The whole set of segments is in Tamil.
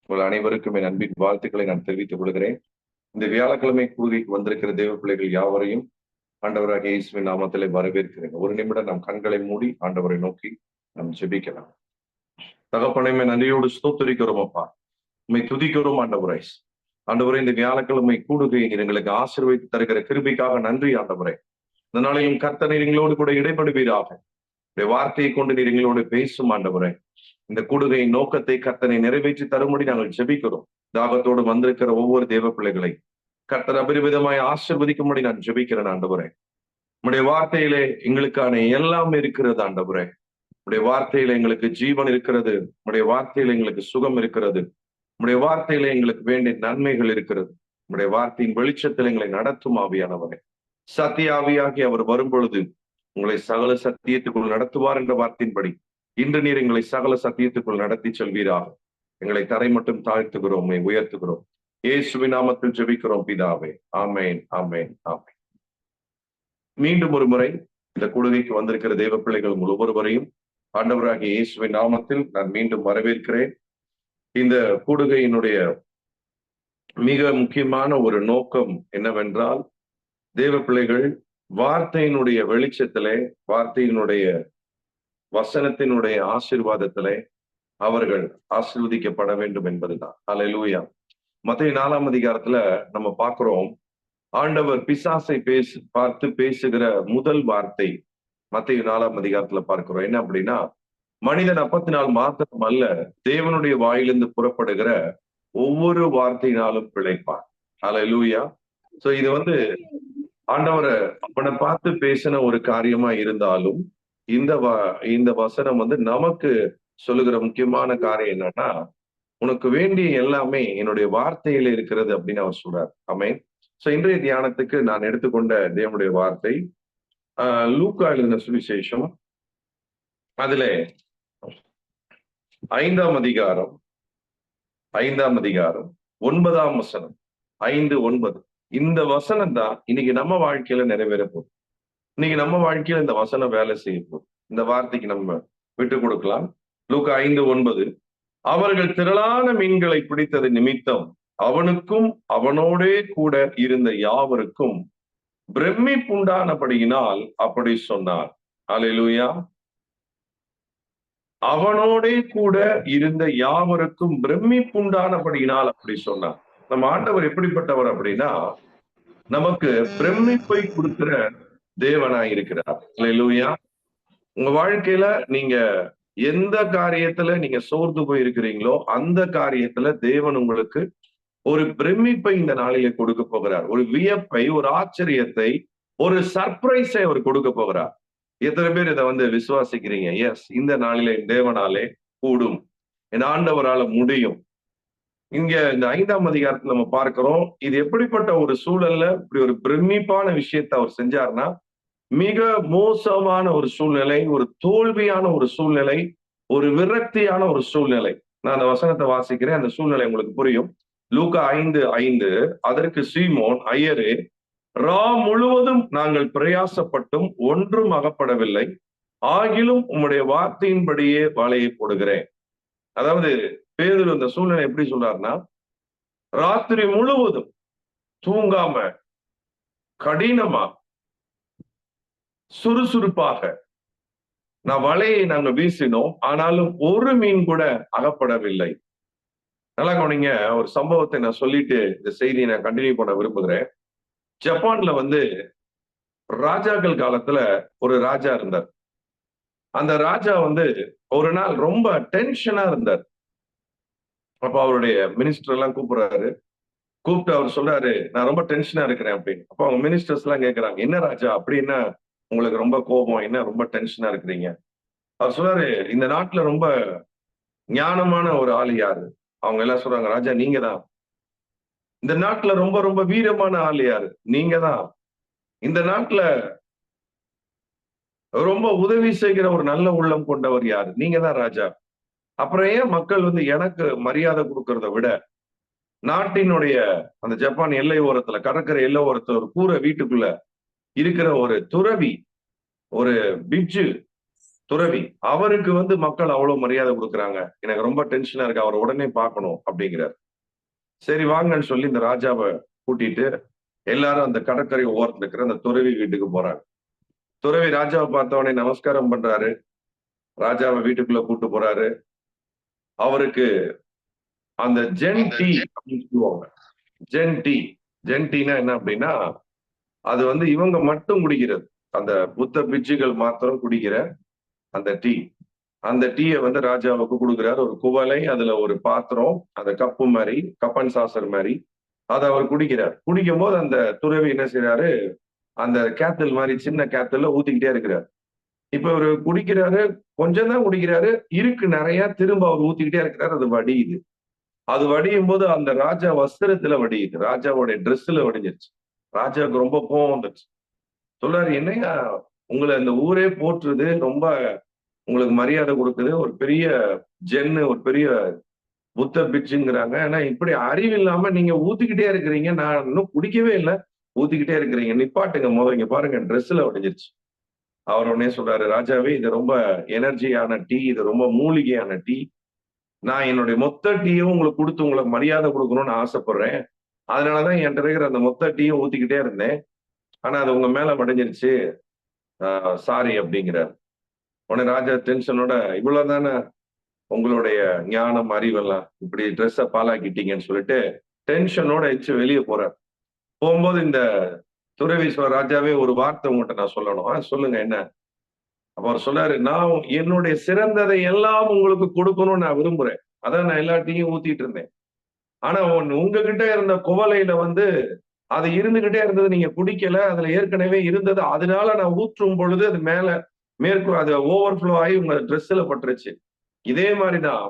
உங்கள் அனைவருக்கும் என் அன்பின் வாழ்த்துக்களை நான் தெரிவித்துக் கொள்கிறேன். இந்த வியாழக்கிழமை கூறுகைக்கு வந்திருக்கிற தேவ பிள்ளைகள் யாவரையும் ஆண்டவராக இயேசுவின் நாமத்திலே வரவேற்கிறேன். ஒரு நிமிடம் நம் கண்களை மூடி ஆண்டவரை நோக்கி நாம் ஜெபிக்கலாம். தகப்பனையுமே நன்றியோடு ஸ்தோத்திரிக்கிறோம் அப்பா, உண்மை துதிக்கிறோம் ஆண்டவரை. ஆண்டவரை, இந்த வியாழக்கிழமை கூடுகை நீர் எங்களுக்கு ஆசீர்வதித்து தருகிற கிருபைக்காக நன்றி ஆண்டவரே. இந்த நாளிலும் கர்த்தர் நீர் எங்களோடு கூட இடைப்படுவீராக. வார்த்தையை கொண்டு நீர் எங்களோடு பேசும் ஆண்டவரே. இந்த கூடுகையின் நோக்கத்தை கர்த்தனை நிறைவேற்றி தரும்படி நாங்கள் ஜெபிக்கிறோம். தாகத்தோடு வந்திருக்கிற ஒவ்வொரு தேவ பிள்ளைகளை கர்த்தர் அபரிவிதமாய் ஆசீர்வதிக்கும்படி நான் ஜெபிக்கிறேன் ஆண்டவரே. உம்முடைய வார்த்தையிலே எங்களுக்கான எல்லாம் இருக்கிறது ஆண்டவரே. உம்முடைய வார்த்தையில எங்களுக்கு ஜீவன் இருக்கிறது. உம்முடைய வார்த்தையில எங்களுக்கு சுகம் இருக்கிறது. உம்முடைய வார்த்தையில எங்களுக்கு வேண்டிய நன்மைகள் இருக்கிறது. உம்முடைய வார்த்தையின் வெளிச்சத்தில் எங்களை நடத்தும் ஆவியானவரே. சத்திய ஆவியாகி அவர் வரும் பொழுது உங்களை சகல சத்தியத்துக்குள் நடத்துவார் என்ற வார்த்தையின்படி இன்று நீர் எங்களை சகல சத்தியத்துக்குள் நடத்தி செல்வீராக. எங்களை தரை மட்டும் தாழ்த்துகிறோம், உயர்த்துகிறோம். இயேசுவின் நாமத்தில் ஜெபிக்கிறோம் பிதாவே. ஆமேன், ஆமேன், ஆமேன். மீண்டும் ஒரு முறை இந்த கூடுகைக்கு வந்திருக்கிற தேவ பிள்ளைகள் உங்கள் ஒவ்வொருவரையும் ஆண்டவராகிய இயேசுவின் நாமத்தில் நான் மீண்டும் வரவேற்கிறேன். இந்த கூடுகையினுடைய மிக முக்கியமான ஒரு நோக்கம் என்னவென்றால், தேவ பிள்ளைகள் வார்த்தையினுடைய வெளிச்சத்திலே, வார்த்தையினுடைய வசனத்தினுடைய ஆசீர்வாதத்திலே அவர்கள் ஆசீர்வதிக்கப்பட வேண்டும் என்பதுதான். அல்லேலூயா. மத்தேயு 4ஆம் அதிகாரத்துல நம்ம பார்க்கிறோம், ஆண்டவர் பிசாசை பார்த்து பேசுகிற முதல் வார்த்தை மத்தேயு 4ஆம் அதிகாரத்துல பார்க்கிறோம். என்ன அப்படின்னா, மனிதன் அப்பத்தினால் மாத்திரம் அல்ல, தேவனுடைய வாயிலிருந்து புறப்படுகிற ஒவ்வொரு வார்த்தையினாலும் பிழைப்பான். அல்லேலூயா. சோ இது ஆண்டவரை அவனை பார்த்து பேசின ஒரு காரியமா இருந்தாலும், இந்த வசனம் நமக்கு சொல்லுகிற முக்கியமான காரியம் என்னன்னா, உனக்கு வேண்டிய எல்லாமே என்னுடைய வார்த்தையில இருக்கிறது அப்படின்னு அவர் சொல்றார். ஆமென். சோ இன்றைய தியானத்துக்கு நான் எடுத்துக்கொண்ட தேவனுடைய வார்த்தை லூக்கா எழுதின சுவிசேஷம், அதுல 5ஆம் அதிகாரம் 9ஆம் வசனம், 5:9. இந்த வசனம் தான் இன்னைக்கு நம்ம வாழ்க்கையில நிறைவேற போகுது. இன்னைக்கு நம்ம வாழ்க்கையில இந்த வசனம் வேலை செய்ய போகுது. இந்த வார்த்தைக்கு நம்ம விட்டு கொடுக்கலாம். லூக்கா 5:9. அவர்கள் திரளான மீன்களை பிடித்தது நிமித்தம் அவனுக்கும் அவனோடே கூட இருந்த யாவருக்கும் பிரமிப்புண்டானபடியினால் அப்படி சொன்னார். அல்லேலூயா. அவனோடே கூட இருந்த யாவருக்கும் பிரமிப்புண்டானபடியினால் அப்படி சொன்னார். நம்ம ஆண்டவர் எப்படிப்பட்டவர் அப்படின்னா, நமக்கு பிரமிப்பை கொடுக்கிற தேவனாய் இருக்கிறார். அல்லேலூயா. உங்க வாழ்க்கையில நீங்க எந்த காரியத்துல நீங்க சோர்ந்து போயிருக்கிறீங்களோ அந்த காரியத்துல தேவன் உங்களுக்கு ஒரு பிரமிப்பை இந்த நாளிலே கொடுக்க போகிறார். ஒரு வியப்பை, ஒரு ஆச்சரியத்தை, ஒரு சர்ப்ரைஸை அவர் கொடுக்க போகிறார். எத்தனை பேர் இதை விசுவாசிக்கிறீங்க? எஸ், இந்த நாளிலே தேவனாலே கூடும், என் ஆண்டவரால முடியும். இங்க இந்த 5ஆம் அதிகாரத்துல நம்ம பார்க்கிறோம், இது எப்படிப்பட்ட ஒரு சூழல்ல இப்படி ஒரு பிரமிப்பான விஷயத்தை அவர் செஞ்சார்னா, மிக மோசமான ஒரு சூழ்நிலை, ஒரு தோல்வியான ஒரு சூழ்நிலை, ஒரு விரக்தியான ஒரு சூழ்நிலை. நான் அந்த வசனத்தை வாசிக்கிறேன், அந்த சூழ்நிலை உங்களுக்கு புரியும். லூக்கா 5:5. அதற்கு சீமோன், ஐயரே, முழுவதும் நாங்கள் பிரயாசப்பட்டும் ஒன்றும் அகப்படவில்லை, ஆகிலும் உம்முடைய வார்த்தையின்படியே வலையை போடுகிறேன். அதாவது பேதுரு இந்த சூழ்நிலை எப்படி சொல்றாருன்னா, ராத்திரி முழுவதும் தூங்காம கடினமா சுறுசுறுப்பாக வலையை நாங்க வீசினோம், ஆனாலும் ஒரு மீன் கூட அகப்படவில்லை. நல்லா கவனிங்க. ஒரு சம்பவத்தை நான் சொல்லிட்டு இந்த செய்தியை நான் கண்டினியூ பண்ண விரும்புகிறேன். ஜப்பான்ல ராஜாக்கள் காலத்துல ஒரு ராஜா இருந்தார். அந்த ராஜா ஒரு நாள் ரொம்ப டென்ஷனா இருந்தார். அப்ப அவருடைய மினிஸ்டர் எல்லாம் கூப்பிடுறாரு. கூப்பிட்டு அவர் சொல்றாரு, நான் ரொம்ப டென்ஷனா இருக்கிறேன் அப்படின்னு. அப்ப அவங்க மினிஸ்டர்ஸ் எல்லாம் கேட்கிறாங்க, என்ன ராஜா அப்படின்னா உங்களுக்கு ரொம்ப கோபம், என்ன ரொம்ப டென்ஷனா இருக்கிறீங்க? அவர் சொல்றாரு, இந்த நாட்டுல ரொம்ப ஞானமான ஒரு ஆள் யாரு? அவங்க எல்லாம் சொல்றாங்க, ராஜா நீங்க தான். இந்த நாட்டுல ரொம்ப ரொம்ப வீரமான ஆள் யாரு? நீங்க தான். இந்த நாட்டுல ரொம்ப உதவி செய்கிற ஒரு நல்ல உள்ளம் கொண்டவர் யாரு? நீங்க தான் ராஜா. அப்புறம் ஏன் மக்கள் எனக்கு மரியாதை கொடுக்கறத விட நாட்டினுடைய அந்த ஜப்பான் எல்லை ஓரத்துல, கடற்கரை எல்லை ஓரத்துல ஒரு கூரை வீட்டுக்குள்ள இருக்கிற ஒரு துறவி, ஒரு பிட்ஜு, துறவி. அவருக்கு மக்கள் அவ்வளவு மரியாதை கொடுக்குறாங்க. எனக்கு ரொம்ப டென்ஷனா இருக்கு. அவரை உடனே பார்க்கணும் அப்படிங்கிறார். சரி வாங்கன்னு சொல்லி இந்த ராஜாவை கூட்டிட்டு எல்லாரும் அந்த கடற்கரை ஓரத்துல இருக்கிற அந்த துறவி வீட்டுக்கு போறாங்க. துறவி ராஜாவை பார்த்த உடனே நமஸ்காரம் பண்றாரு. ராஜாவை வீட்டுக்குள்ள கூட்டு போறாரு. அவருக்கு அந்த ஜென் டீ அப்படின்னு சொல்லுவாங்க. Gen tea. ஜென் டீனா என்ன அப்படின்னா, அது இவங்க மட்டும் குடிக்கிறது. அந்த புத்த பிட்சுகள் மாத்திரம் குடிக்கிற அந்த டீ. அந்த டீயை ராஜாவுக்கு கொடுக்குறாரு. ஒரு குவளை, அதுல ஒரு பாத்திரம், அந்த கப்பு மாதிரி, கப்பன் சாசர் மாதிரி, அதை அவர் குடிக்கிறார். குடிக்கும் போது அந்த துறவி என்ன செய்யறாரு, அந்த கேத்தல் மாதிரி சின்ன கேத்தல்ல ஊத்திக்கிட்டே இருக்கிறார். இப்ப அவரு குடிக்கிறாரு, கொஞ்சம் தான் குடிக்கிறாரு, இருக்கு நிறைய, திரும்ப அவர் ஊத்திக்கிட்டே இருக்கிறாரு. அது வடியுது. அது வடியும் போது அந்த ராஜா வஸ்திரத்துல வடியுது. ராஜாவோட ட்ரெஸ்ல வடிஞ்சிருச்சு. ராஜாவுக்கு ரொம்ப கோவம் வந்துருச்சு. சொல்றாரு, என்னையா உங்களை இந்த ஊரே போற்றுது, ரொம்ப உங்களுக்கு மரியாதை கொடுக்குது, ஒரு பெரிய ஜென்னு, ஒரு பெரிய புத்த பிட்சுங்கிறாங்க. ஆனா இப்படி அறிவு இல்லாம நீங்க ஊத்திக்கிட்டே இருக்கிறீங்க. நான் இன்னும் குடிக்கவே இல்லை, ஊத்திக்கிட்டே இருக்கிறீங்க. நிப்பாட்டுங்க முதல்ல, இங்க பாருங்க ட்ரெஸ்ல வடிஞ்சிருச்சு. அவர் உடனே சொல்றாரு, ராஜாவே இது ரொம்ப எனர்ஜியான டீ, இது ரொம்ப மூலிகையான டீ. நான் என்னுடைய மொத்த டீயும் உங்களுக்கு கொடுத்து உங்களுக்கு மரியாதை கொடுக்கணும்னு ஆசைப்படுறேன். அதனாலதான் என்கிட்ட இருக்கிற அந்த மொத்த டீயும் ஊத்திக்கிட்டே இருந்தேன். ஆனா அது உங்க மேல வடைஞ்சிருச்சு, சாரி அப்படிங்கிறார். உடனே ராஜா டென்ஷனோட, இவ்வளவுதானே உங்களுடைய ஞானம் அறிவெல்லாம், இப்படி ட்ரெஸ்ஸ பாலாக்கிட்டீங்கன்னு சொல்லிட்டு டென்ஷனோட எச்சு வெளியே போறார். போகும்போது இந்த துறவீஸ்வர, ராஜாவே ஒரு வார்த்தை உங்கள்கிட்ட நான் சொல்லணும். சொல்லுங்க என்ன? அப்ப அவர் சொல்றாரு, நான் என்னுடைய சிறந்ததை எல்லாம் உங்களுக்கு கொடுக்கணும்னு நான் விரும்புறேன். அதான் நான் எல்லாத்தையும் ஊத்திட்டு இருந்தேன். ஆனா உங்ககிட்ட இருந்த குவளையில அது இருந்துகிட்டே இருந்தது, நீங்க குடிக்கல, அதுல ஏற்கனவே இருந்தது. அதனால நான் ஊற்றும் பொழுது அது அது ஓவர்ஃப்ளோ ஆகி உங்க ட்ரெஸ்ல பட்டுருச்சு. இதே மாதிரிதான்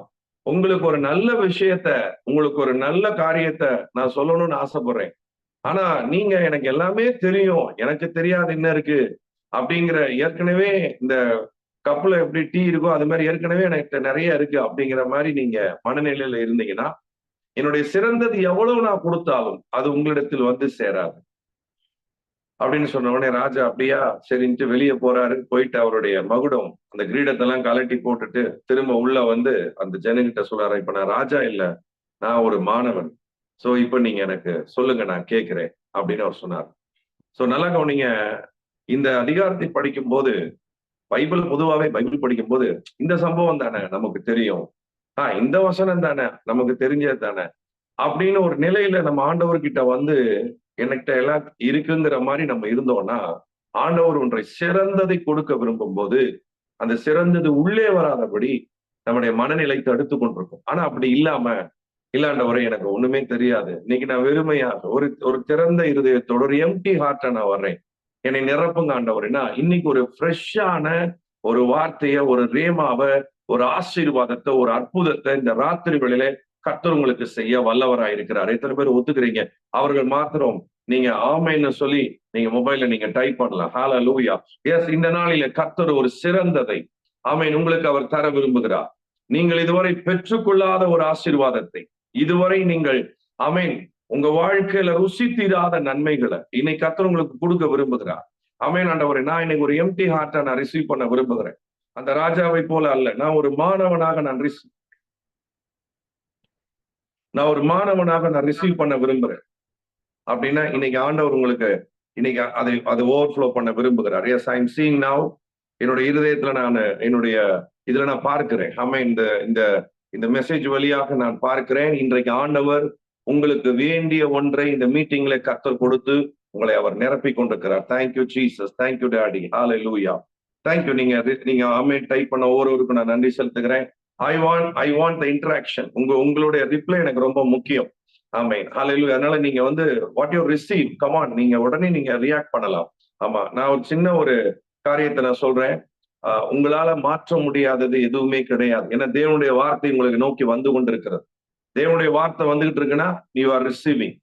உங்களுக்கு ஒரு நல்ல விஷயத்த, உங்களுக்கு ஒரு நல்ல காரியத்தை நான் சொல்லணும்னு ஆசைப்படுறேன். ஆனா நீங்க எனக்கு எல்லாமே தெரியும், எனக்கு தெரியாது என்ன இருக்கு அப்படிங்கிற, ஏற்கனவே இந்த கப்புல எப்படி டீ இருக்கோ அது மாதிரி ஏற்கனவே எனக்கு நிறைய இருக்கு அப்படிங்கிற மாதிரி நீங்க மனநிலையில இருந்தீங்கன்னா, என்னுடைய சிறந்தது எவ்வளவு நான் கொடுத்தாலும் அது உங்களிடத்தில் சேராது அப்படின்னு சொன்ன உடனே ராஜா அப்படியா சரின்ட்டு வெளியே போறாரு. போயிட்டு அவருடைய மகுடம், அந்த கிரீடத்தெல்லாம் கலட்டி போட்டுட்டு திரும்ப உள்ள அந்த ஜனங்கிட்ட சொல்றாரு, இப்ப நான் ராஜா இல்ல, நான் ஒரு மாணவன். சோ இப்ப நீங்க எனக்கு சொல்லுங்க, நான் கேட்கிறேன் அப்படின்னு அவர் சொன்னார். சோ நல்லா கவனிங்க, இந்த அதிகாரத்தை படிக்கும் போது, பொதுவாவே பைபிள் படிக்கும் போது இந்த சம்பவம் தானே நமக்கு தெரியும், இந்த வசனம் தானே நமக்கு தெரிஞ்சது தானே அப்படின்னு ஒரு நிலையில நம்ம ஆண்டவர்கிட்ட என்கிட்ட எல்லாம் இருக்குங்கிற மாதிரி நம்ம இருந்தோம்னா, ஆண்டவர் ஒன்றை சிறந்ததை கொடுக்க விரும்பும் போது அந்த சிறந்தது உள்ளே வராதபடி நம்முடைய மனநிலை தடுத்து கொண்டிருக்கும். ஆனா அப்படி இல்லாம, இல்லாண்டவரை எனக்கு ஒண்ணுமே தெரியாது, இன்னைக்கு நான் வெறுமையாக ஒரு திறந்த இருதயத்தோட ஒரு எம்டி ஹார்ட்டா நான் வர்றேன், என்னை நிரப்புங்க ஆண்டவர்னா, இன்னைக்கு ஒரு ஃப்ரெஷ்ஷான ஒரு வார்த்தைய, ஒரு ரேமாவை, ஒரு ஆசீர்வாதத்தை, ஒரு அற்புதத்தை இந்த ராத்திரி வேளையில கர்த்தர் உங்களுக்கு செய்ய வல்லவராய் இருக்கிறார். எத்தனை பேர் ஒத்துக்கிறீங்க? அவர்கள் மாத்திரம் நீங்க ஆமைன்னு சொல்லி நீங்க மொபைல்ல நீங்க டைப் பண்ணலாம். ஹல்லேலூயா. எஸ், இந்த நாளில கர்த்தர் ஒரு சிறந்ததை ஆமென் உங்களுக்கு அவர் தர விரும்புகிறார். நீங்கள் இதுவரை பெற்றுக்கொள்ளாத ஒரு ஆசீர்வாதத்தை, இதுவரை நீங்கள் ஆமென் உங்க வாழ்க்கையில ருசி தீராத நன்மைகளை இன்னைக்கு கர்த்தர் உங்களுக்கு கொடுக்க விரும்புகிறார். ஆமென் ஆண்டவரே, நான் இன்னைக்கு ஒரு எம்டி ஹார்ட்டை நான் ரிசீவ் பண்ண விரும்புகிறேன். அந்த ராஜாவை போல அல்ல, நான் ஒரு மாணவனாக நான் ரிசீவ் பண்ண விரும்புறேன் அப்படின்னா, இன்னைக்கு ஆண்டவர் உங்களுக்கு இன்னைக்கு அதை ஓவர்ஃப்ளோ பண்ண விரும்புகிறார். Yes, I am seeing now. என்னுடைய இருதயத்துல நான் என்னுடைய இதுல நான் பார்க்கிறேன். இந்த மெசேஜ் வழியாக நான் பார்க்கிறேன். இன்றைக்கு ஆண்டவர் உங்களுக்கு வேண்டிய ஒன்றை இந்த மீட்டிங்ல கர்த்தர் கொடுத்து உங்களை அவர் நிரப்பி கொண்டிருக்கிறார். தேங்க்யூ ஜீசஸ், தேங்க்யூ டாடி, ஹல்லேலூயா. தேங்க்யூ. நீங்க ஆமென் டைப் பண்ண ஒவ்வொருவருக்கும் நான் நன்றி செலுத்துகிறேன். I want the interaction. உங்களுடைய ரிப்ளை எனக்கு ரொம்ப முக்கியம். ஆமென், ஹல்லேலூயா. அதனால நீங்க what you receive, come on, நீங்க உடனே நீங்க ரியாக்ட் பண்ணலாம். ஆமா, நான் ஒரு சின்ன ஒரு காரியத்தை நான் சொல்றேன். உங்களால மாற்ற முடியாதது எதுவுமே கிடையாது. ஏன்னா தேவனுடைய வார்த்தை உங்களுக்கு நோக்கி வந்து கொண்டிருக்கிறது. தேவனுடைய வார்த்தை வந்துகிட்டு இருக்குன்னா யூ ஆர் ரிசீவிங்.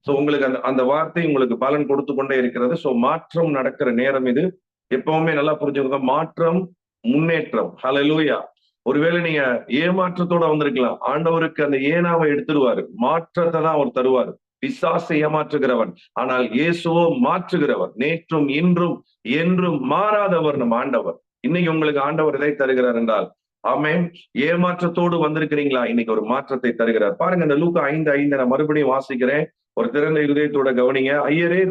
சோ உங்களுக்கு அந்த வார்த்தை உங்களுக்கு பலன் கொடுத்து கொண்டே இருக்கிறது. சோ மாற்றம் நடக்கிற நேரம் இது. எப்பவுமே நல்லா புரிஞ்சுக்கோங்க, மாற்றம் முன்னேற்றம். ஹல்லேலூயா. ஒருவேளை நீங்க ஏமாற்றத்தோட வந்திருக்கலாம், ஆண்டவருக்கு அந்த ஏனாவை எடுத்துருவாரு, மாற்றத்தை தான் அவர் தருவாரு. பிசாசை ஏமாற்றுகிறவன், ஆனால் இயேசுவோ மாற்றுகிறவர். நேற்றும் இன்றும் என்றும் மாறாதவர் நம் ஆண்டவர். இன்னைக்கு உங்களுக்கு ஆண்டவர் இதை தருகிறார் என்றால், ஆமென், ஏமாற்றத்தோடு வந்திருக்கிறீங்களா? இன்னைக்கு ஒரு மாற்றத்தை தருகிறார். பாருங்க, இந்த லூக்கா 5:5 நான் மறுபடியும் வாசிக்கிறேன். ஒரு திறந்த இருதயத்தோட கவனிங்க. ஐயரே,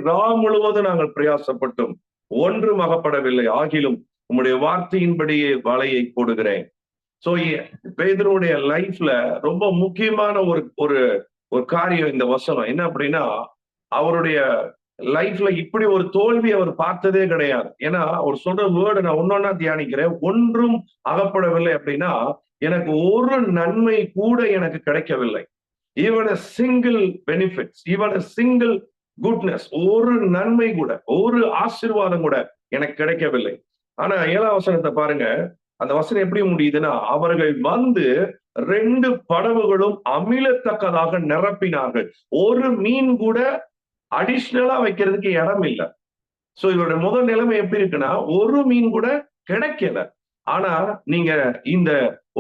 முழுவதும் நாங்கள் பிரயாசப்பட்டும் ஒன்றும் அகப்படவில்லை, ஆகிலும் உம்முடைய வார்த்தையின்படியே வலையை போடுகிறேன். சோ பேதுருடைய லைஃப்ல ரொம்ப முக்கியமான ஒரு ஒரு ஒரு காரியம் இந்த வசனம் என்ன அப்படின்னா, அவருடைய லைஃப்ல இப்படி ஒரு தோல்வி அவர் பார்த்ததே கிடையாது. ஏன்னா அவர் சொல்ற வேர்டு நான் ஒன்னொன்னா தியானிக்கிறேன். ஒன்றும் அகப்படவில்லை அப்படின்னா, எனக்கு ஒரு நன்மை கூட எனக்கு கிடைக்கவில்லை. Even a single benefits, even a single goodness, ஒரு நன்மை கூட, ஒரு ஆசீர்வாதம் கூட எனக்கு கிடைக்கவில்லை. ஆனா 7ஆம் வசனத்தை பாருங்க. அந்த வசனம் எப்படி முடியுதுன்னா, அவர்கள் வந்து 2 படகுகளும் அமிழத்தக்கதாக நிரப்பினார்கள். ஒரு மீன் கூட அடிஷனலா வைக்கிறதுக்கு இடம் இல்லை. சோ இவருடைய முதல் நிலைமை எப்படி இருக்குன்னா, ஒரு மீன் கூட கிடைக்கல. ஆனா நீங்க இந்த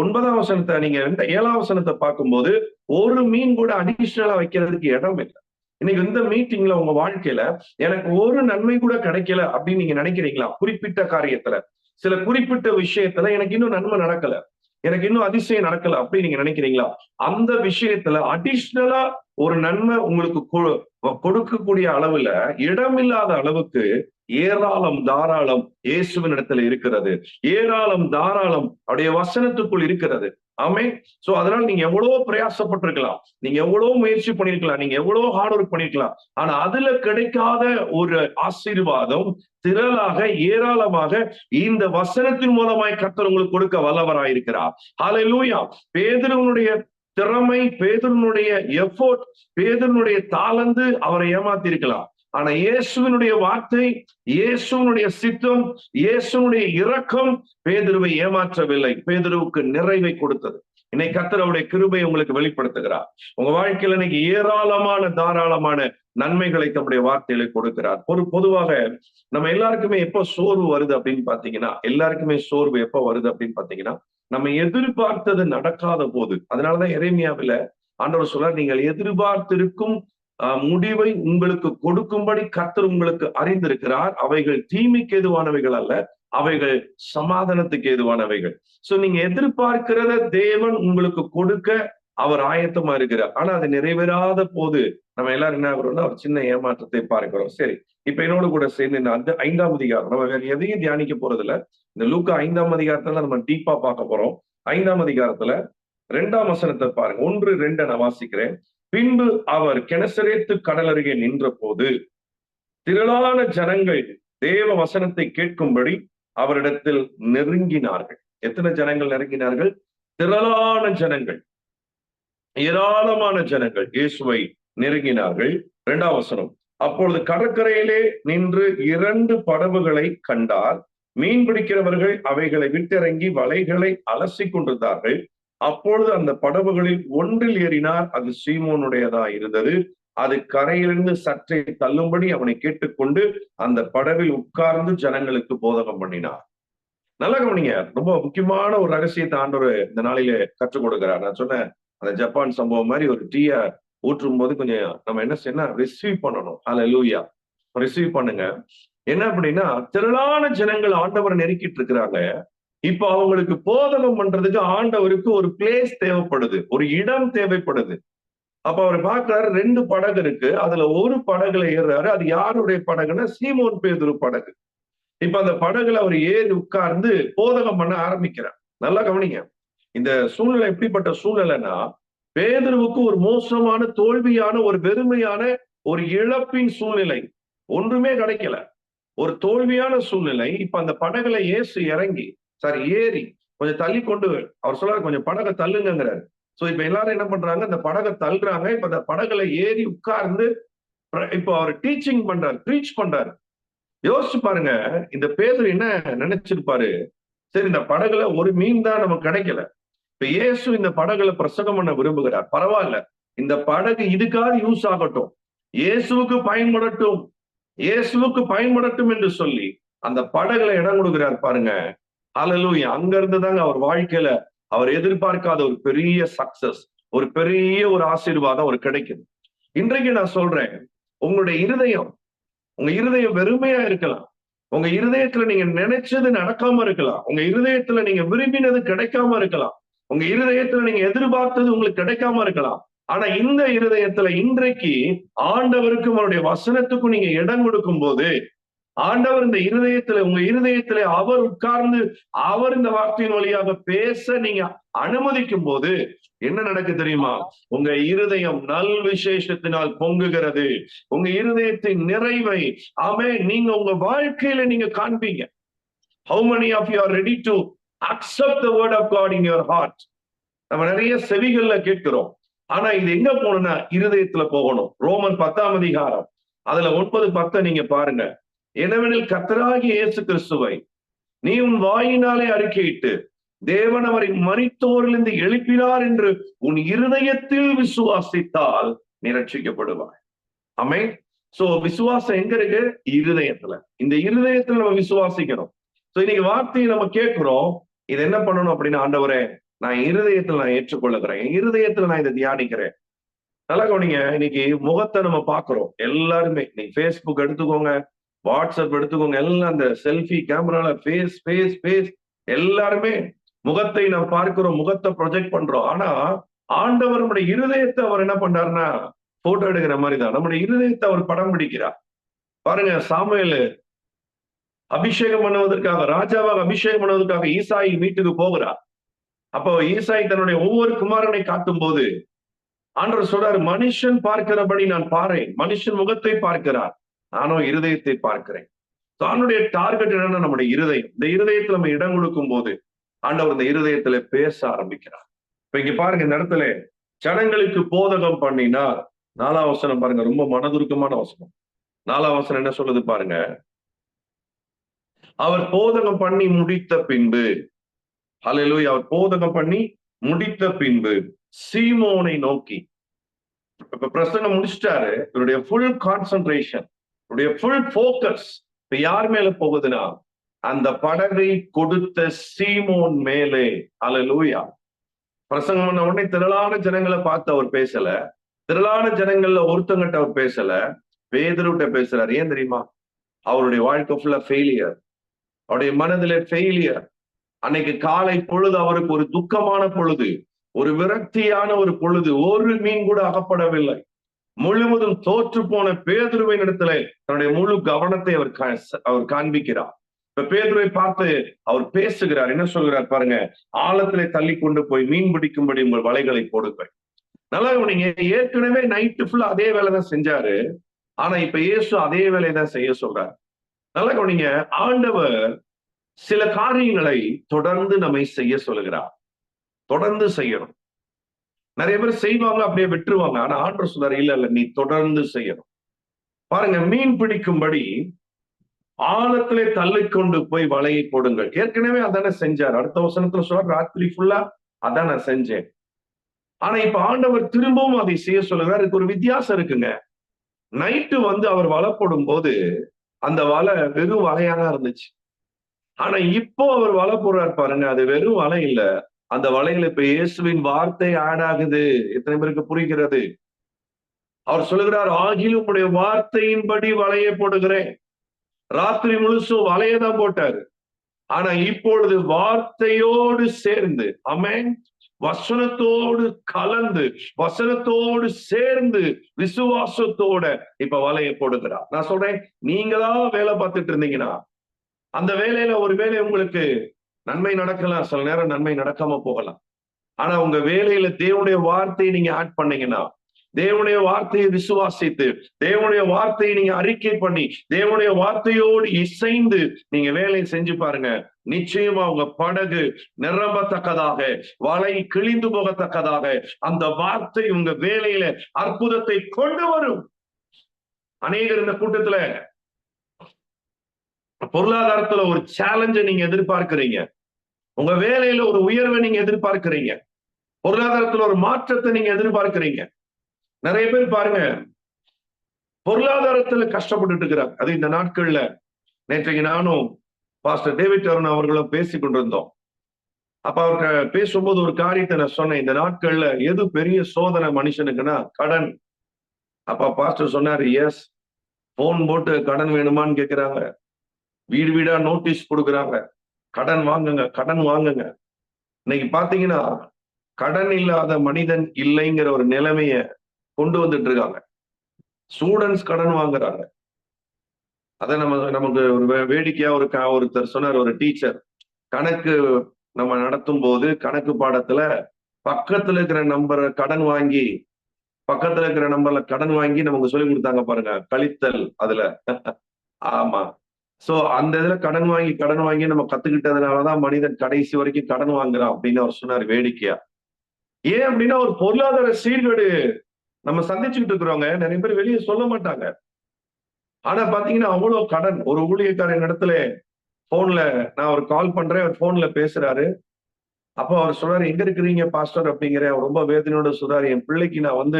9ஆம் வசனத்தை, நீங்க 7ஆம் வசனத்தை பார்க்கும்போது ஒரு மீன் கூட அடிஷனலா வைக்கிறதுக்கு இடம் இல்லை. இன்னைக்கு இந்த மீட்டிங்ல உங்க வாழ்க்கையில எனக்கு ஒரு நன்மை கூட கிடைக்கல அப்படின்னு நீங்க நினைக்கிறீங்களா? குறிப்பிட்ட காரியத்துல, சில குறிப்பிட்ட விஷயத்துல எனக்கு இன்னும் நன்மை நடக்கல, எனக்கு இன்னும் அதிசயம் நடக்கல அப்படின்னு நீங்க நினைக்கிறீங்களா? அந்த விஷயத்துல அடிஷனலா ஒரு நன்மை உங்களுக்கு கொடுக்கக்கூடிய அளவுல இடமில்லாத அளவுக்கு ஏராளம் தாராளம் இயேசுவின் இடத்துல இருக்கிறது. ஏராளம் தாராளம் அவருடைய வசனத்துக்குள் இருக்கிறது. ஆமென். சோ அதனால நீங்க எவ்வளவோ பிரயாசப்பட்டிருக்கலாம், நீங்க எவ்வளவோ முயற்சி பண்ணிருக்கலாம், நீங்க எவ்வளவோ ஹார்ட் ஒர்க் பண்ணிருக்கலாம். ஆனா அதுல கிடைக்காத ஒரு ஆசீர்வாதம் திரளாக ஏராளமாக இந்த வசனத்தின் மூலமாய் கர்த்தர் உங்களுக்கு கொடுக்க வல்லவராயிருக்கிறார். ஹல்லேலூயா. பேதுருவினுடைய திறமை, பேதுருவினுடைய எஃபோர்ட், பேதுருவினுடைய தாளந்து அவரை ஏமாத்தி இருக்கலாம். ஆனா இயேசுவினுடைய வார்த்தை, இயேசுவினுடைய சித்தம், இயேசுவினுடைய இரக்கம் பேதுருவை ஏமாற்றவில்லை, பேதுருவுக்கு நிறைவை கொடுத்தது. இன்னைக்கு கர்த்தர் அவருடைய கிருபை உங்களுக்கு வெளிப்படுத்துகிறார். உங்க வாழ்க்கையில இன்னைக்கு ஏராளமான தாராளமான நன்மைகளை தம்முடைய வார்த்தைகளை கொடுக்கிறார். பொதுவாக நம்ம எல்லாருக்குமே எப்ப சோர்வு வருது அப்படின்னு பாத்தீங்கன்னா, எல்லாருக்குமே சோர்வு எப்ப வருது அப்படின்னு பாத்தீங்கன்னா, நம்ம எதிர்பார்த்தது நடக்காத போது. அதனாலதான் எரேமியாவில ஆண்டவர் சொல்றார், நீங்கள் எதிர்பார்த்திருக்கும் முடிவை உங்களுக்கு கொடுக்கும்படி கர்த்தர் உங்களுக்கு அறிந்திருக்கிறார். அவைகள் தீமைக்கு ஏதுவானவைகள் அல்ல, அவைகள் சமாதானத்துக்கு ஏதுவானவைகள். சோ நீங்க எதிர்பார்க்கிறத தேவன் உங்களுக்கு கொடுக்க அவர் ஆயத்தமா இருக்கிறார். ஆனா அது நிறைவேறாத போது நம்ம எல்லாரும் என்ன ஆகிறோம்னா, ஒரு சின்ன ஏமாற்றத்தை பார்க்கிறோம். சரி, இப்ப என்னோட கூட சேர்ந்து இந்த 5ஆம் அதிகாரம், நம்ம வேற எதையும் தியானிக்க போறது இல்ல. இந்த லூக்கா 5ஆம் அதிகாரத்துல நம்ம டீப்பா பார்க்க போறோம். 5ஆம் அதிகாரத்துல 2ஆம் வசனத்தை பாருங்க. 1-2 நான் வாசிக்கிறேன். பின்பு அவர் கெனசரேத்து கடல் அருகே நின்ற போது திரளான ஜனங்கள் தேவ வசனத்தை கேட்கும்படி அவரிடத்தில் நெருங்கினார்கள். எத்தனை ஜனங்கள் நெருங்கினார்கள்? திரளான ஜனங்கள், ஏராளமான ஜனங்கள் இயேசுவை நெருங்கினார்கள். 2ஆம் வசனம். அப்பொழுது கடற்கரையிலே நின்று 2 படகுகளை கண்டார். மீன் பிடிக்கிறவர்கள் அவைகளை விட்டிறங்கி வலைகளை அலசி கொண்டிருந்தார்கள். அப்பொழுது அந்த படகுகளில் ஒன்றில் ஏறினார். அது சீமோனுடையதா இருந்தது. அது கரையிலிருந்து சற்றே தள்ளும்படி அவனை கேட்டுக்கொண்டு அந்த படவில் உட்கார்ந்து ஜனங்களுக்கு போதகம் பண்ணினார். நல்லா கவனிங்க, ரொம்ப முக்கியமான ஒரு ரகசியத்தை ஆண்டவர் இந்த நாளிலே கற்றுக் கொடுக்கிறார். நான் சொன்னேன், அந்த ஜப்பான் சம்பவம் மாதிரி ஒரு டீய ஊற்றும் போது கொஞ்சம் நம்ம என்ன செய்யணும், ரிசீவ் பண்ணணும். ஹல்லேலூயா, ரிசீவ் பண்ணுங்க. என்ன அப்படின்னா, திரளான ஜனங்கள் ஆண்டவரை நெருக்கிட்டு இருக்கிறாங்க. இப்ப அவங்களுக்கு போதகம் பண்றதுக்கு ஆண்டவருக்கு ஒரு பிளேஸ் தேவைப்படுது, ஒரு இடம் தேவைப்படுது. அப்ப அவர் பார்க்கிறாரு, 2 படகு இருக்கு. அதுல ஒரு படகுல ஏறுறாரு. அது யாருடைய படகுன்னா, சீமோன் பேதுரு படகு. இப்ப அந்த படகுல அவர் ஏறி உட்கார்ந்து போதகம் பண்ண ஆரம்பிக்கிறார். நல்லா கவனிங்க, இந்த சூழ்நிலை எப்படிப்பட்ட சூழ்நிலைன்னா, பேதுருவுக்கு ஒரு மோசமான, தோல்வியான, ஒரு வெறுமையான, ஒரு இழப்பின் சூழ்நிலை. ஒன்றுமே கிடைக்கல, ஒரு தோல்வியான சூழ்நிலை. இப்ப அந்த படகுல இயேசு இறங்கி, ஏறி கொஞ்சம் தள்ளி கொண்டு அவர் சொல்றாரு, கொஞ்சம் படகை தள்ளுங்கிறாரு. சோ இப்ப எல்லாரும் என்ன பண்றாங்க, இந்த படகை தள்ளுறாங்க. இப்ப அந்த படகுல ஏறி உட்கார்ந்து இப்போ அவர் டீச்சிங் பண்றாரு, ப்ரீச் பண்றாரு. யோசிச்சு பாருங்க, இந்த பேதுரு என்ன நினைச்சிருப்பாரு? சரி, இந்த படகுல ஒரு மீன் தான் நமக்கு கிடைக்கல. இப்ப இயேசு இந்த படகுல பிரசங்கம் பண்ண விரும்புகிறார். பரவாயில்ல, இந்த படகு இதுக்காக யூஸ் ஆகட்டும், இயேசுவுக்கு பயன்படட்டும், இயேசுவுக்கு பயன்படட்டும் என்று சொல்லி அந்த படகுல இடம் கொடுக்கிறார். பாருங்க, ஹல்லேலூயா. அங்க இருந்து தாங்க அவர் வாழ்க்கையில அவர் எதிர்பார்க்காத ஒரு பெரிய சக்சஸ், ஒரு பெரிய ஒரு ஆசீர்வாதம் அவர் கிடைக்குது. இன்றைக்கு நான் சொல்றேன், உங்களுடைய இருதயம், உங்க இருதயம் வெறுமையா இருக்கலாம். உங்க இருதயத்துல நீங்க நினைச்சது நடக்காம இருக்கலாம். உங்க இருதயத்துல நீங்க விரும்பினது கிடைக்காம இருக்கலாம். உங்க இருதயத்துல நீங்க எதிர்பார்த்தது உங்களுக்கு கிடைக்காம இருக்கலாம். ஆனா இந்த இருதயத்துல இன்றைக்கு ஆண்டவருக்கும் அவருடைய வசனத்துக்கும் நீங்க இடம் கொடுக்கும் போது, ஆண்டவர் இந்த இருதயத்துல உங்க இருதயத்துல அவர் உட்கார்ந்து அவர் இந்த வார்த்தையின் வழியாக பேச நீங்க அனுமதிக்கும் போது என்ன நடக்கு தெரியுமா? உங்க இருதயம் நல் விசேஷத்தினால் பொங்குகிறது. உங்க இருதயத்தின் நிறைவை நீங்க உங்க வாழ்க்கையில நீங்க காண்பீங்க. How many of you are ready to accept the word of God in your heart? நம்ம நிறைய செவிகள்ல கேட்கிறோம். ஆனா இது எங்க போகணும்னா இருதயத்துல போகணும். ரோமன் 10ஆம் அதிகாரம் அதுல 9:10 நீங்க பாருங்க. எனவெனில் கர்த்தராகிய இயேசு கிறிஸ்துவை நீ உன் வாயினாலே அறிக்கையிட்டு தேவன் அவரை மரித்தோரிலிருந்து எழுப்பினார் என்று உன் இருதயத்தில் விசுவாசித்தால் நீ ரட்சிக்கப்படுவாய். ஆமென். சோ விசுவாசம் எங்க இருக்கு? இருதயத்துல. இந்த இருதயத்துல நம்ம விசுவாசிக்கணும். சோ இன்னைக்கு வார்த்தையை நம்ம கேட்கிறோம். இது என்ன பண்ணணும் அப்படின்னு, ஆண்டவரே நான் இருதயத்துல நான் ஏற்றுக்கொள்ளுகிறேன், என் இருதயத்துல நான் இதை தியானிக்கிறேன். நல்லா கவனிங்க. இன்னைக்கு முகத்தை நம்ம பாக்குறோம் எல்லாருமே. நீங்க Facebook எடுத்துக்கோங்க, வாட்ஸ்அப் எடுத்துக்கோங்க, எல்லாம் அந்த செல்ஃபி கேமரால பேஸ் எல்லாருமே முகத்தை நாம் பார்க்கிறோம், முகத்தை ப்ரொஜெக்ட் பண்றோம். ஆனா ஆண்டவர் நம்முடைய இருதயத்தை அவர் என்ன பண்றாருன்னா போட்டோ எடுக்கிற மாதிரி தான் நம்முடைய இருதயத்தை அவர் படம் பிடிக்கிறார். பாருங்க, சாமுவேல் அபிஷேகம் பண்ணுவதற்காக, ராஜாவாக அபிஷேகம் பண்ணுவதற்காக ஈசாய் வீட்டுக்கு போகிறார். அப்போ ஈசாய் தன்னுடைய ஒவ்வொரு குமாரனை காட்டும் போது ஆண்டவர் சொல்றாரு, மனுஷன் பார்க்கிறபடி நான் பாறேன், மனுஷன் முகத்தை பார்க்கிறார், நானும் இருதயத்தை பார்க்கிறேன். தன்னுடைய டார்கெட் என்னன்னா நம்முடைய இருதயம். இந்த இருதயத்துல நம்ம இடம் கொடுக்கும் போது ஆண்டவர் இந்த இருதயத்துல பேச ஆரம்பிக்கிறார். இப்ப இங்க பாருங்க, இந்த இடத்துல ஜனங்களுக்கு போதகம் பண்ணினார். 4ஆம் வசனம் பாருங்க, ரொம்ப மனதுருக்கமான வசனம். 4ஆம் வசனம் என்ன சொல்லுது பாருங்க. அவர் போதகம் பண்ணி முடித்த பின்பு, ஹல்லேலூயா, அவர் போதகம் பண்ணி முடித்த பின்பு சீமோனை நோக்கி, இப்ப பிரசங்கம் முடிச்சிட்டாரு. இவருடைய ஃபுல் கான்சென்ட்ரேஷன், இவருடைய ஃபுல் போக்கஸ் இப்ப யார் மேல போகுதுன்னா அந்த படகை கொடுத்த சீமோன் மேலே. ஹல்லேலூயா. பிரசங்கம் பண்ண உடனே திரளான ஜனங்களை பார்த்து அவர் பேசல. திரளான ஜனங்கள்ல ஒருத்தங்கிட்ட அவர் பேசல, பேதுருட்ட பேசுறாரு. ஏன் தெரியுமா? அவருடைய வாழ்க்கை ஃபுல்லா ஃபெயிலியர், அவருடைய மனதிலே ஃபெயிலியர். அன்னைக்கு காலை பொழுது அவருக்கு ஒரு துக்கமான பொழுது, ஒரு விரக்தியான ஒரு பொழுது. ஒரு மீன் கூட அகப்படவில்லை. முழுவதும் தோற்று போன பேதுருவின் இடத்துல தன்னுடைய முழு கவனத்தை அவர் காண்பிக்கிறார். இப்ப பேதுருவை பார்த்து அவர் பேசுகிறார். என்ன சொல்கிறார் பாருங்க, ஆழத்திலே தள்ளி கொண்டு போய் மீன் பிடிக்கும்படி உங்கள் வலைகளை போடுங்கள். நல்லா நீங்க ஏற்கனவே நைட்டு ஃபுல்லா அதே வேலைதான் செஞ்சாரு. ஆனா இப்ப இயேசு அதே வேலையை தான் செய்ய சொல்றாரு. நல்லா கவனிங்க, ஆண்டவர் சில காரியங்களை தொடர்ந்து நம்மை செய்ய சொல்லுகிறார். தொடர்ந்து செய்யணும். நிறைய பேர் செய்வாங்க, அப்படியே விட்டுருவாங்க. ஆனா ஆண்டவர் சொல்றாரு, இல்ல நீ தொடர்ந்து செய்யணும். பாருங்க, மீன் பிடிக்கும்படி ஆழத்திலே தள்ளி கொண்டு போய் வலையை போடுங்கள். ஏற்கனவே அதானே செஞ்சார். அடுத்த வசனத்துல சொல்ற, ராத்திரி ஃபுல்லா அதான் நான் செஞ்சேன். ஆனா இப்ப ஆண்டவர் திரும்பவும் அதை செய்ய சொல்லுகிறார். இதுக்கு ஒரு வித்தியாசம் இருக்குங்க. நைட்டு அவர் வலை போடும் போது அந்த வலை வெறும் வலையாக இருந்துச்சு. ஆனா இப்போ அவர் வலை போடுறாரு பாருங்க, அது வெறும் வலை இல்ல. அந்த வலையில இப்ப இயேசுவின் வார்த்தை ஆட் ஆகுது. எத்தனை பேருக்கு புரிகிறது? அவர் சொல்லுகிறார், ஆகிலும் உடைய வார்த்தையின்படி வலையை போடுகிறேன். ராத்திரி முழுசும் வலையதான் போட்டாரு. ஆனா இப்பொழுது வார்த்தையோடு சேர்ந்து, ஆமென், வசனத்தோடு கலந்து, வசனத்தோடு சேர்ந்து, விசுவாசத்தோட இப்ப வலையை போடுகிறார். நான் சொல்றேன், நீங்களா வேலை பார்த்துட்டு இருந்தீங்கன்னா அந்த வேலையில ஒரு வேலை உங்களுக்கு நன்மை நடக்கலாம், சில நேரம் நன்மை நடக்காம போகலாம். ஆனா உங்க வேலையில தேவனுடைய வார்த்தையை நீங்க ஆட் பண்ணீங்கன்னா, தேவனுடைய வார்த்தையை விசுவாசித்து, தேவனுடைய வார்த்தையை நீங்க அறிக்கை பண்ணி, தேவனுடைய வார்த்தையோடு இசைந்து நீங்க வேலையை செஞ்சு பாருங்க. நிச்சயமா உங்க படகு நிரம்பத்தக்கதாக, வலை கிழிந்து போகத்தக்கதாக அந்த வார்த்தை உங்க வேலையில அற்புதத்தை கொண்டு வரும். அநேகர் இந்த கூட்டத்துல பொருளாதாரத்துல ஒரு சேலஞ்சை நீங்க எதிர்பார்க்கிறீங்க, உங்க வேலையில ஒரு உயர்வை நீங்க எதிர்பார்க்கிறீங்க, பொருளாதாரத்துல ஒரு மாற்றத்தை நீங்க எதிர்பார்க்கிறீங்க. நிறைய பேர் பாருங்க பொருளாதாரத்துல கஷ்டப்பட்டு இருக்கிறாங்க. அது இந்த நாட்கள்ல, நேற்றைக்கு நானும் பாஸ்டர் டேவிட் அருண் அவர்களும் பேசி கொண்டிருந்தோம். அப்ப அவருக்கு பேசும்போது ஒரு காரியத்தை நான் சொன்னேன், இந்த நாட்கள்ல எது பெரிய சோதனை மனுஷனுக்குன்னா கடன். அப்ப பாஸ்டர் சொன்னாரு, எஸ், போன் போட்டு கடன் வேணுமான்னு கேட்கிறாங்க. வீடு வீடா நோட்டீஸ் கொடுக்குறாங்க, கடன் வாங்குங்க, கடன் வாங்குங்க. இன்னைக்கு பாத்தீங்கன்னா கடன் இல்லாத மனிதன் இல்லைங்கிற ஒரு நிலைமைய கொண்டு வந்துட்டு இருக்காங்க. ஸ்டூடெண்ட்ஸ் கடன் வாங்குறாங்க. அத நமக்கு ஒரு வேடிக்கையா ஒருத்தர் சொன்னார், ஒரு டீச்சர் கணக்கு நம்ம நடத்தும் போது கணக்கு பாடத்துல பக்கத்துல இருக்கிற நம்பரை கடன் வாங்கி பக்கத்துல இருக்கிற நம்பர்ல கடன் வாங்கி நமக்கு சொல்லி கொடுத்தாங்க பாருங்க, கழித்தல் அதுல. ஆமா. சோ அந்த இதுல கடன் வாங்கி நம்ம கத்துக்கிட்டதுனாலதான் மனிதன் கடைசி வரைக்கும் கடன் வாங்குறான் அப்படின்னு அவர் சொன்னார் வேடிக்கையா. ஏன் அப்படின்னா ஒரு பொருளாதார சீர்கேடு நம்ம சந்திச்சுக்கிட்டு இருக்கிறோங்க. நிறைய பேர் வெளியே சொல்ல மாட்டாங்க. ஆனா பாத்தீங்கன்னா அவ்வளவு கடன். ஒரு ஊழியக்காரன் இடத்துல போன்ல நான் ஒரு கால் பண்றேன், அவர் போன்ல பேசுறாரு. அப்போ அவர் சொல்றாரு, எங்க இருக்கிறீங்க பாஸ்டர் அப்படிங்கிற ரொம்ப வேதனையோட சொல்றாரு, என் பிள்ளைக்கு நான்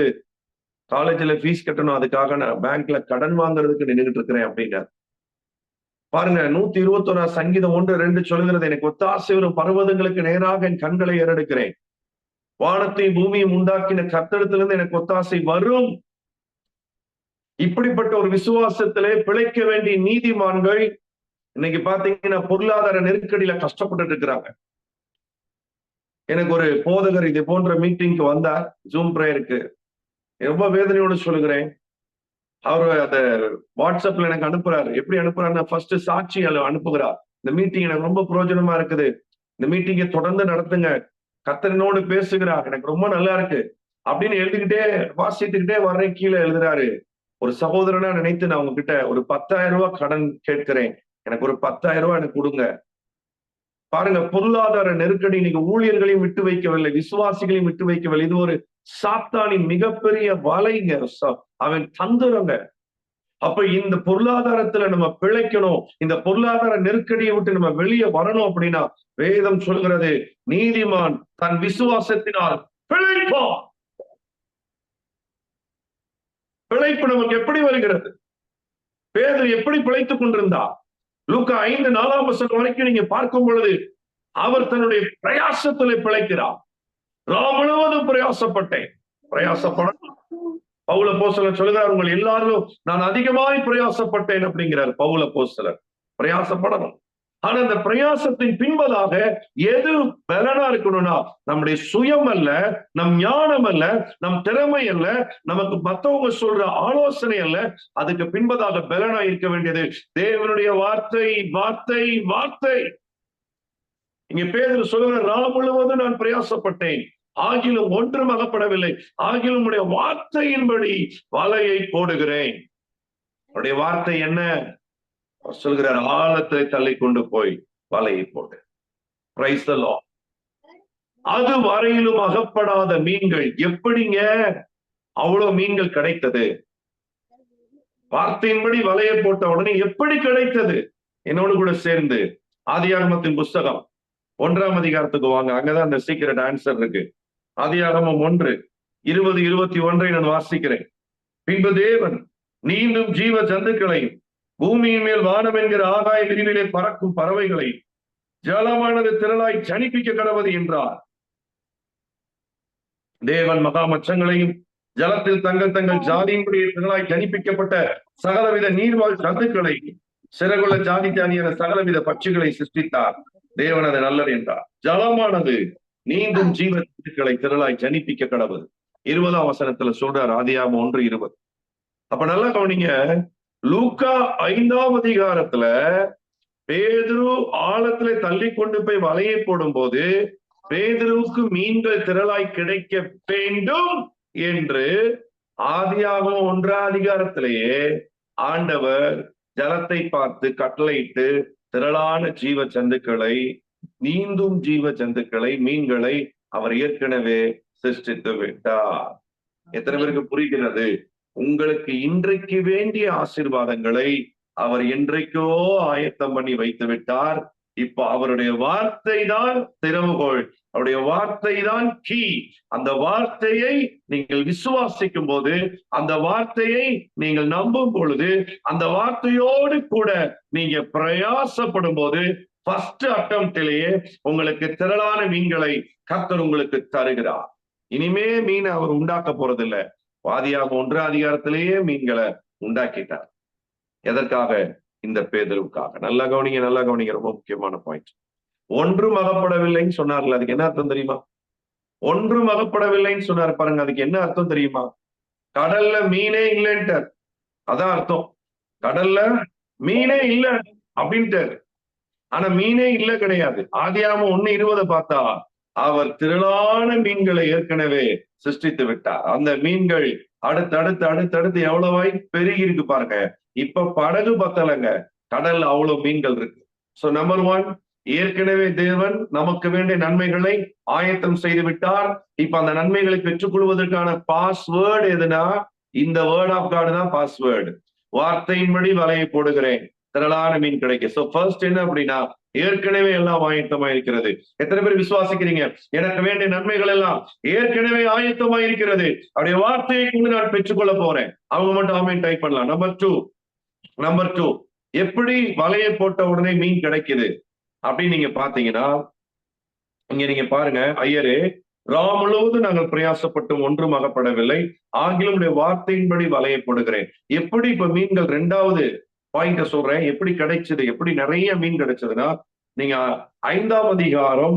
காலேஜ்ல ஃபீஸ் கட்டணும், அதுக்காக நான் பேங்க்ல கடன் வாங்குறதுக்கு நின்றுகிட்டு இருக்கிறேன் அப்படின்னாரு. பாருங்க, 121 சங்கீதம் 1-2 சொல்லுகிறது, எனக்கு ஒத்தாசை வரும் பர்வதங்களுக்கு நேராக என் கண்களை ஏறெடுக்கிறேன். வானத்தையும் பூமியும் உண்டாக்கின கர்த்தரிடத்திலிருந்து எனக்கு ஒத்தாசை வரும். இப்படிப்பட்ட ஒரு விசுவாசத்திலே பிழைக்க வேண்டிய நீதிமான்கள் இன்னைக்கு பாத்தீங்கன்னா பொருளாதார நெருக்கடியில கஷ்டப்பட்டு இருக்கிறாங்க. எனக்கு ஒரு போதகர் இது போன்ற மீட்டிங்க்கு வந்தார், ஜூம் பிரேயருக்கு. ரொம்ப வேதனையோடு சொல்லுகிறேன். அவரு அத வாட்ஸ்அப்ல எனக்கு அனுப்புறாரு. எப்படி அனுப்புறாருன்னா, ஃபர்ஸ்ட் சாட்சி அனுப்புகிறார். இந்த மீட்டிங் எனக்கு ரொம்ப பிரயோஜனமா இருக்குது, இந்த மீட்டிங்கை தொடர்ந்து நடத்துங்க, கர்த்தரினோடு பேசுகிறார், எனக்கு ரொம்ப நல்லா இருக்கு அப்படின்னு எழுதிக்கிட்டே வாசித்துக்கிட்டே வர்றேன். கீழே எழுதுறாரு, ஒரு சகோதரனா நினைத்து நான் உங்ககிட்ட ஒரு 10,000 ரூபாய் கடன் கேட்கிறேன், எனக்கு ஒரு 10,000 ரூபாய் எனக்கு கொடுங்க. பாருங்க, பொருளாதார நெருக்கடி நீங்க ஊழியர்களையும் விட்டு வைக்கவில்லை, விசுவாசிகளையும் விட்டு வைக்கவில்லை. இது ஒரு சாத்தானின் மிகப்பெரிய வலைங்க, அவன் தந்துரங்க. அப்ப இந்த பொருளாதாரத்துல நம்ம பிழைக்கணும், இந்த பொருளாதார நெருக்கடியை விட்டு நம்ம வெளியே வரணும் அப்படின்னா வேதம் சொல்கிறது, நீதிமான் தன் விசுவாசத்தினால் பிழைப்பான். பிழைப்பு நமக்கு எப்படி வருகிறது? பேதுரு எப்படி பிழைத்துக் கொண்டிருந்தார்? லூக்கா 5:4 வரைக்கும் நீங்க பார்க்கும் பொழுது அவர் தன்னுடைய பிரயாசத்திலே பிழைக்கிறார். நான் முழுவதும் பிரயாசப்பட்டேன். பிரயாசப்பட பவுல் அப்போஸ்தலர் சொல்லுகிறார், உங்கள் எல்லாரும் நான் அதிகமாய் பிரயாசப்பட்டேன் அப்படிங்கிறார் பவுல் அப்போஸ்தலர். பிரயாசப்படணும். ஆனா அந்த பிரயாசத்தின் பின்பதாக எது பலனா இருக்கணும்னா, நம்முடைய சுயம் அல்ல, நம் ஞானம் அல்ல, நம் திறமை அல்ல, நமக்கு மத்தவங்க சொல்ற ஆலோசனை அல்ல, அதுக்கு பின்பதாக பலனா இருக்க வேண்டியது தேவனுடைய வார்த்தை, வார்த்தை, வார்த்தை. இங்க பேதுரு சொல்லுகிற, நான் முழுவதும் நான் பிரயாசப்பட்டேன், ஆகிலும் ஒன்றும் அகப்படவில்லை, ஆகிலும் உடைய வார்த்தையின்படி வலையை போடுகிறேன். அவருடைய வார்த்தை என்ன சொல்கிறார்? ஆழத்தை தள்ளி கொண்டு போய் வலையை போடு. Praise the Lord. அது வரையிலும் அகப்படாத மீன்கள். எப்படிங்க அவ்வளவு மீன்கள் கிடைத்தது? வார்த்தையின்படி வலையை போட்ட உடனே எப்படி கிடைத்தது? என்னோடு கூட சேர்ந்து ஆதியாகமத்தின் புஸ்தகம் 1ஆம் அதிகாரத்துக்கு வாங்க. அங்கதான் அந்த சீக்ரெட் ஆன்சர் இருக்கு. ஆதியாகமம் 1:20-21 நான் வாசிக்கிறேன். பின்பு தேவன் நீந்தும் ஜீவ ஜந்துக்களையும் பூமியின் மேல் வானம் என்கிற ஆகாய விரிவிலே பறக்கும் பறவைகளை ஜலமானது திரளாய் ஜனிப்பிக்க கடவது என்றார். தேவன் மகா மச்சங்களையும் ஜலத்தில் தங்கள் ஜாதியின்படி திரளாய் ஜனிப்பிக்கப்பட்ட சகலவித நீர்வாழ் ஜந்துக்களை சிறகுள்ள ஜாதியான சகலவித பட்சிகளை சிருஷ்டித்தார். தேவன் அது நல்லது என்றார். ஜலமானது நீந்தும் ஜீவ ஜந்துக்களை திரளாய் ஜனிப்பிக்க கடவது. 20ஆம் வசனத்துல சொல்றார், ஆதியாகமம் 1:20. அப்ப நல்லா கவனிங்க, லூக்கா 5ஆம் அதிகாரத்துல பேதுரு ஆழத்துல தள்ளி கொண்டு போய் வலையை போடும் போது பேதுருவுக்கு மீன்கள் திரளாய் கிடைக்க வேண்டும் என்று ஆதியாகமம் 1ஆம் அதிகாரத்திலேயே ஆண்டவர் ஜலத்தை பார்த்து கட்டளையிட்டு திரளான ஜீவ ஜந்துக்களை, நீந்தும் ஜீவ ஜந்துக்களை, மீன்களை அவர் ஏற்கனவே சிருஷ்டித்து விட்டார். எத்தனை பேருக்கு புரிகிறது? உங்களுக்கு இன்றைக்கு வேண்டிய ஆசீர்வாதங்களை அவர் என்றைக்கோ ஆயத்தம் பண்ணி வைத்து விட்டார். இப்போ அவருடைய வார்த்தை தான் திறவுகோல், அவருடைய வார்த்தை தான் கீ. அந்த வார்த்தையை நீங்கள் விசுவாசிக்கும் போது, அந்த வார்த்தையை நீங்கள் நம்பும் பொழுது, அந்த வார்த்தையோடு கூட நீங்க பிரயாசப்படும் போது ஃபர்ஸ்ட் அட்டம்ப்டிலேயே உங்களுக்கு திரளான மீன்களை கர்த்தர் உங்களுக்கு தருகிறார். இனிமே மீனை அவர் உண்டாக்க போறதில்லை. ஆதியாகமம் 1ஆம் அதிகாரத்திலேயே மீன்களை உண்டாக்கிட்டார். எதற்காக? இந்த பேதுருவுக்காக. நல்லா கவனிங்க, நல்லா கவனிங்க, ரொம்ப முக்கியமான பாயிண்ட். ஒன்றும் அகப்படவில்லைன்னு சொன்னார்ல, அதுக்கு என்ன அர்த்தம் தெரியுமா? ஒன்றும் அகப்படவில்லைன்னு சொன்னாரு பாருங்க, அதுக்கு என்ன அர்த்தம் தெரியுமா? கடல்ல மீனே இல்லைன்ட்டார். அதான் அர்த்தம். கடல்ல மீனே இல்ல அப்படின்ட்டு. ஆனா மீனே இல்ல கிடையாது. ஆதியாகமம் 1:20 பார்த்தா அவர் திரளான மீன்களை ஏற்கனவே சிருஷ்டித்து விட்டார். அந்த மீன்கள் அடுத்தடுத்து எவ்வளவாய் பெருகி இருக்கு பாருங்க. இப்ப படகு பத்தலைங்க, கடல்ல அவ்வளவு மீன்கள் இருக்கு. சோ நம்பர் 1, ஏற்கனவே தேவன் நமக்கு வேண்டிய நன்மைகளை ஆயத்தம் செய்து விட்டார். இப்ப அந்த நன்மைகளை பெற்றுக் கொள்வதற்கான பாஸ்வேர்டு எதுனா, இந்த வேர்ட் ஆஃப் காட் தான் பாஸ்வேர்டு. வார்த்தையின்படி வலையை போடுகிறேன், திரளான மீன் கிடைக்கும். சோ ஃபர்ஸ்ட் என்ன அப்படின்னா, ஏற்கனவே எல்லாம் ஆயத்தமா இருக்கிறது. எத்தனை பேர் விசுவாசிக்கிறீங்க? எனக்கு வேண்டிய நன்மைகள் எல்லாம் ஏற்கனவே ஆயத்தமா இருக்கிறது, அவருடைய வார்த்தையை கொண்டு நான் பெற்றுக்கொள்ள போறேன். அவங்க மட்டும் ஆமென் டைப் பண்ணலாம். நம்பர் டூ, எப்படி வலையை போட்ட உடனே மீன் கிடைக்குது அப்படின்னு நீங்க பாத்தீங்கன்னா, இங்க நீங்க பாருங்க, ஐயரே முழுவதும் நாங்கள் பிரயாசப்பட்டும் ஒன்றும் அகப்படவில்லை, ஆங்கிலம் வார்த்தையின்படி வலையை போடுகிறேன். எப்படி இப்ப மீன்கள், ரெண்டாவது பாயிண்ட சொல்றேன், எப்படி கிடைச்சது, எப்படி நிறைய மீன் கிடைச்சதுன்னா, நீங்க 5ஆம் அதிகாரம்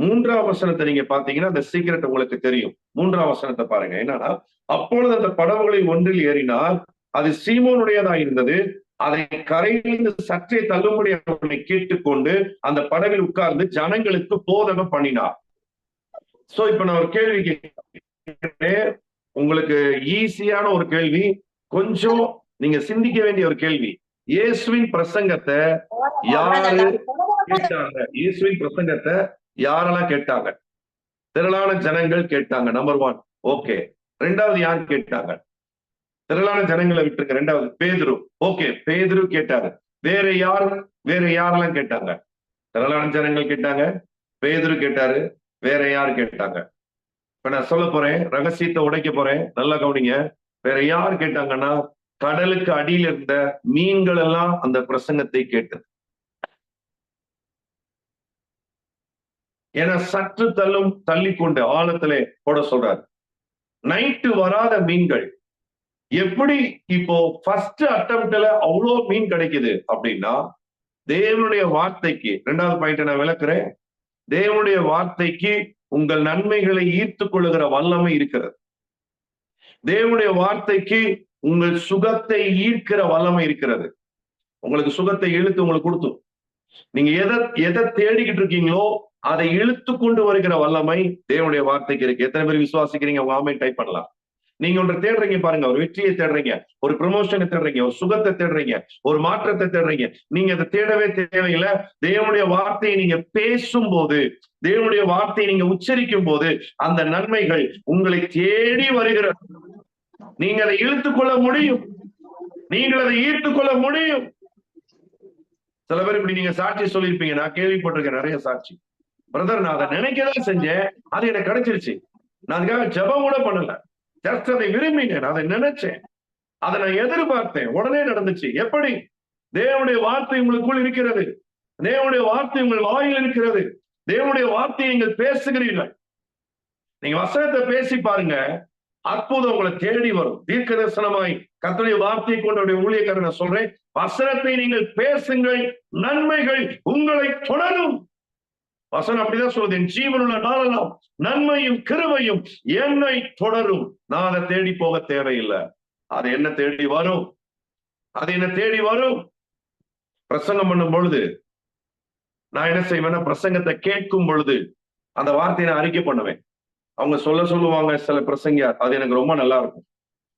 3ஆம் வசனத்தை நீங்க பாத்தீங்கன்னா அந்த சீக்கிரட் உங்களுக்கு தெரியும். 3ஆம் வசனத்தை பாருங்க. என்னன்னா, அப்பொழுது அந்த படகுகளில் ஒன்றில் ஏறினார், அது சீமோனுடையதா இருந்தது. அதை கரையிலிருந்து சற்றே தள்ளும்படி அவனை கேட்டுக்கொண்டு அந்த படகில் உட்கார்ந்து ஜனங்களுக்கு போதகம் பண்ணினார். சோ இப்ப நான் ஒரு கேள்வி கேட்கிறேன், உங்களுக்கு ஈஸியான ஒரு கேள்வி, கொஞ்சம் நீங்க சிந்திக்க வேண்டிய ஒரு கேள்வி. இயேசுவின் பிரசங்கத்தை யாரு கேட்டாங்க? இயேசுவின் பிரசங்கத்தை யாரெல்லாம் கேட்டாங்க? திரளான ஜனங்கள் கேட்டாங்க, நம்பர் 1. ஓகே, ரெண்டாவது யார் கேட்டாங்க? திரளான ஜனங்களை விட்டுருங்க. ரெண்டாவது பேதுரு. ஓகே, பேதுரு கேட்டாரு. வேற யாரெல்லாம் கேட்டாங்க? திரளான ஜனங்கள் கேட்டாங்க, பேதுரு கேட்டாரு, வேற யாரு கேட்டாங்க? இப்ப நான் சொல்ல போறேன், ரகசியத்தை உடைக்க போறேன், நல்லா கவனிங்க. வேற யார் கேட்டாங்கன்னா, கடலுக்கு அடியில் இருந்த மீன்கள் எல்லாம் அந்த பிரசங்கத்தை கேட்டது. ஏன்னா சற்று தள்ளிக்கொண்டு ஆழத்திலே போட சொல்றாரு. நைட்டு வராத மீன்கள் எப்படி இப்போ ஃபர்ஸ்ட் அட்டம்ப்ட்ல அவ்வளோ மீன் கிடைக்குது அப்படின்னா, தேவனுடைய வார்த்தைக்கு, ரெண்டாவது பாயிண்ட் நான் விளக்குறேன், தேவனுடைய வார்த்தைக்கு உங்கள் நன்மைகளை ஈர்த்து கொள்ளுகிற வல்லமை இருக்கிறது. தேவனுடைய வார்த்தைக்கு உங்கள் சுகத்தை ஈர்க்கிற வல்லமை இருக்கிறது. உங்களுக்கு சுகத்தை இழுத்து உங்களுக்கு கொடுத்து, நீங்க எதை தேடிக்கிட்டு இருக்கீங்களோ அதை இழுத்து கொண்டு வருகிற வல்லமை தேவனுடைய வார்த்தைக்கு இருக்கு. எத்தனை பேர் விசுவாசிக்கிறீங்க? ஆமென் டைப் பண்ணலாம். நீங்க ஒன்று தேடுறீங்க பாருங்க, ஒரு வெற்றியை தேடுறீங்க, ஒரு ப்ரமோஷனை தேடுறீங்க, ஒரு சுகத்தை தேடுறீங்க, ஒரு மாற்றத்தை தேடுறீங்க. நீங்க அதை தேடவே தேவையில்லை. தேவனுடைய வார்த்தையை நீங்க பேசும்போது, தேவனுடைய வார்த்தையை நீங்க உச்சரிக்கும் போது அந்த நன்மைகள் உங்களை தேடி வருகிறது. நீங்க அதை இழுத்துக்கொள்ள முடியும், நீங்கள் அதை ஈர்த்துக்கொள்ள முடியும். சில பேர் இப்படி நீங்க சாட்சி சொல்லியிருப்பீங்க, நான் கேள்விப்பட்டிருக்கேன் நிறைய சாட்சி. பிரதர், நான் அதை நினைக்கதான் செஞ்சேன், அது எனக்கு கிடைச்சிருச்சு, நான் அதுக்காக ஜெபம் கூட பண்ணல, ஜஸ்ட் அதை விரும்பினேன், அதை நினைச்சேன், அதை நான் எதிர்பார்த்தேன், உடனே நடந்துச்சு. எப்படி? தேவனுடைய வார்த்தை உங்களுக்குள் இருக்கிறது, தேவனுடைய வார்த்தை உங்கள் வாயில் இருக்கிறது, தேவனுடைய வார்த்தையை நீங்கள் பேசுகிறீர்கள். நீங்க வசனத்தை பேசி பாருங்க, அற்புதம் உங்களை தேடி வரும். தீர்க்க தரிசனமாய் கர்த்தருடைய வார்த்தையை கொண்ட ஊழியக்காரனை சொல்றேன், வசனத்தை நீங்கள் பேசுங்கள், நன்மைகள் உங்களை தொடரும். வசனம் அப்படிதான் சொல்லுது, என் ஜீவனுள்ள நாளெல்லாம் நன்மையும் கிருபையும் என்னை தொடரும். நான் அதை தேடி போக தேவையில்லை, அது என்ன தேடி வரும், அது என்ன தேடி வரும். பிரசங்கம் பண்ணும் பொழுது நான் என்ன செய்வேன்னா, பிரசங்கத்தை கேட்கும் பொழுது அந்த வார்த்தையை நான் அறிக்கை பண்ணுவேன். அவங்க சொல்லுவாங்க சில பிரசங்கியார், அது எனக்கு ரொம்ப நல்லா இருக்கும்.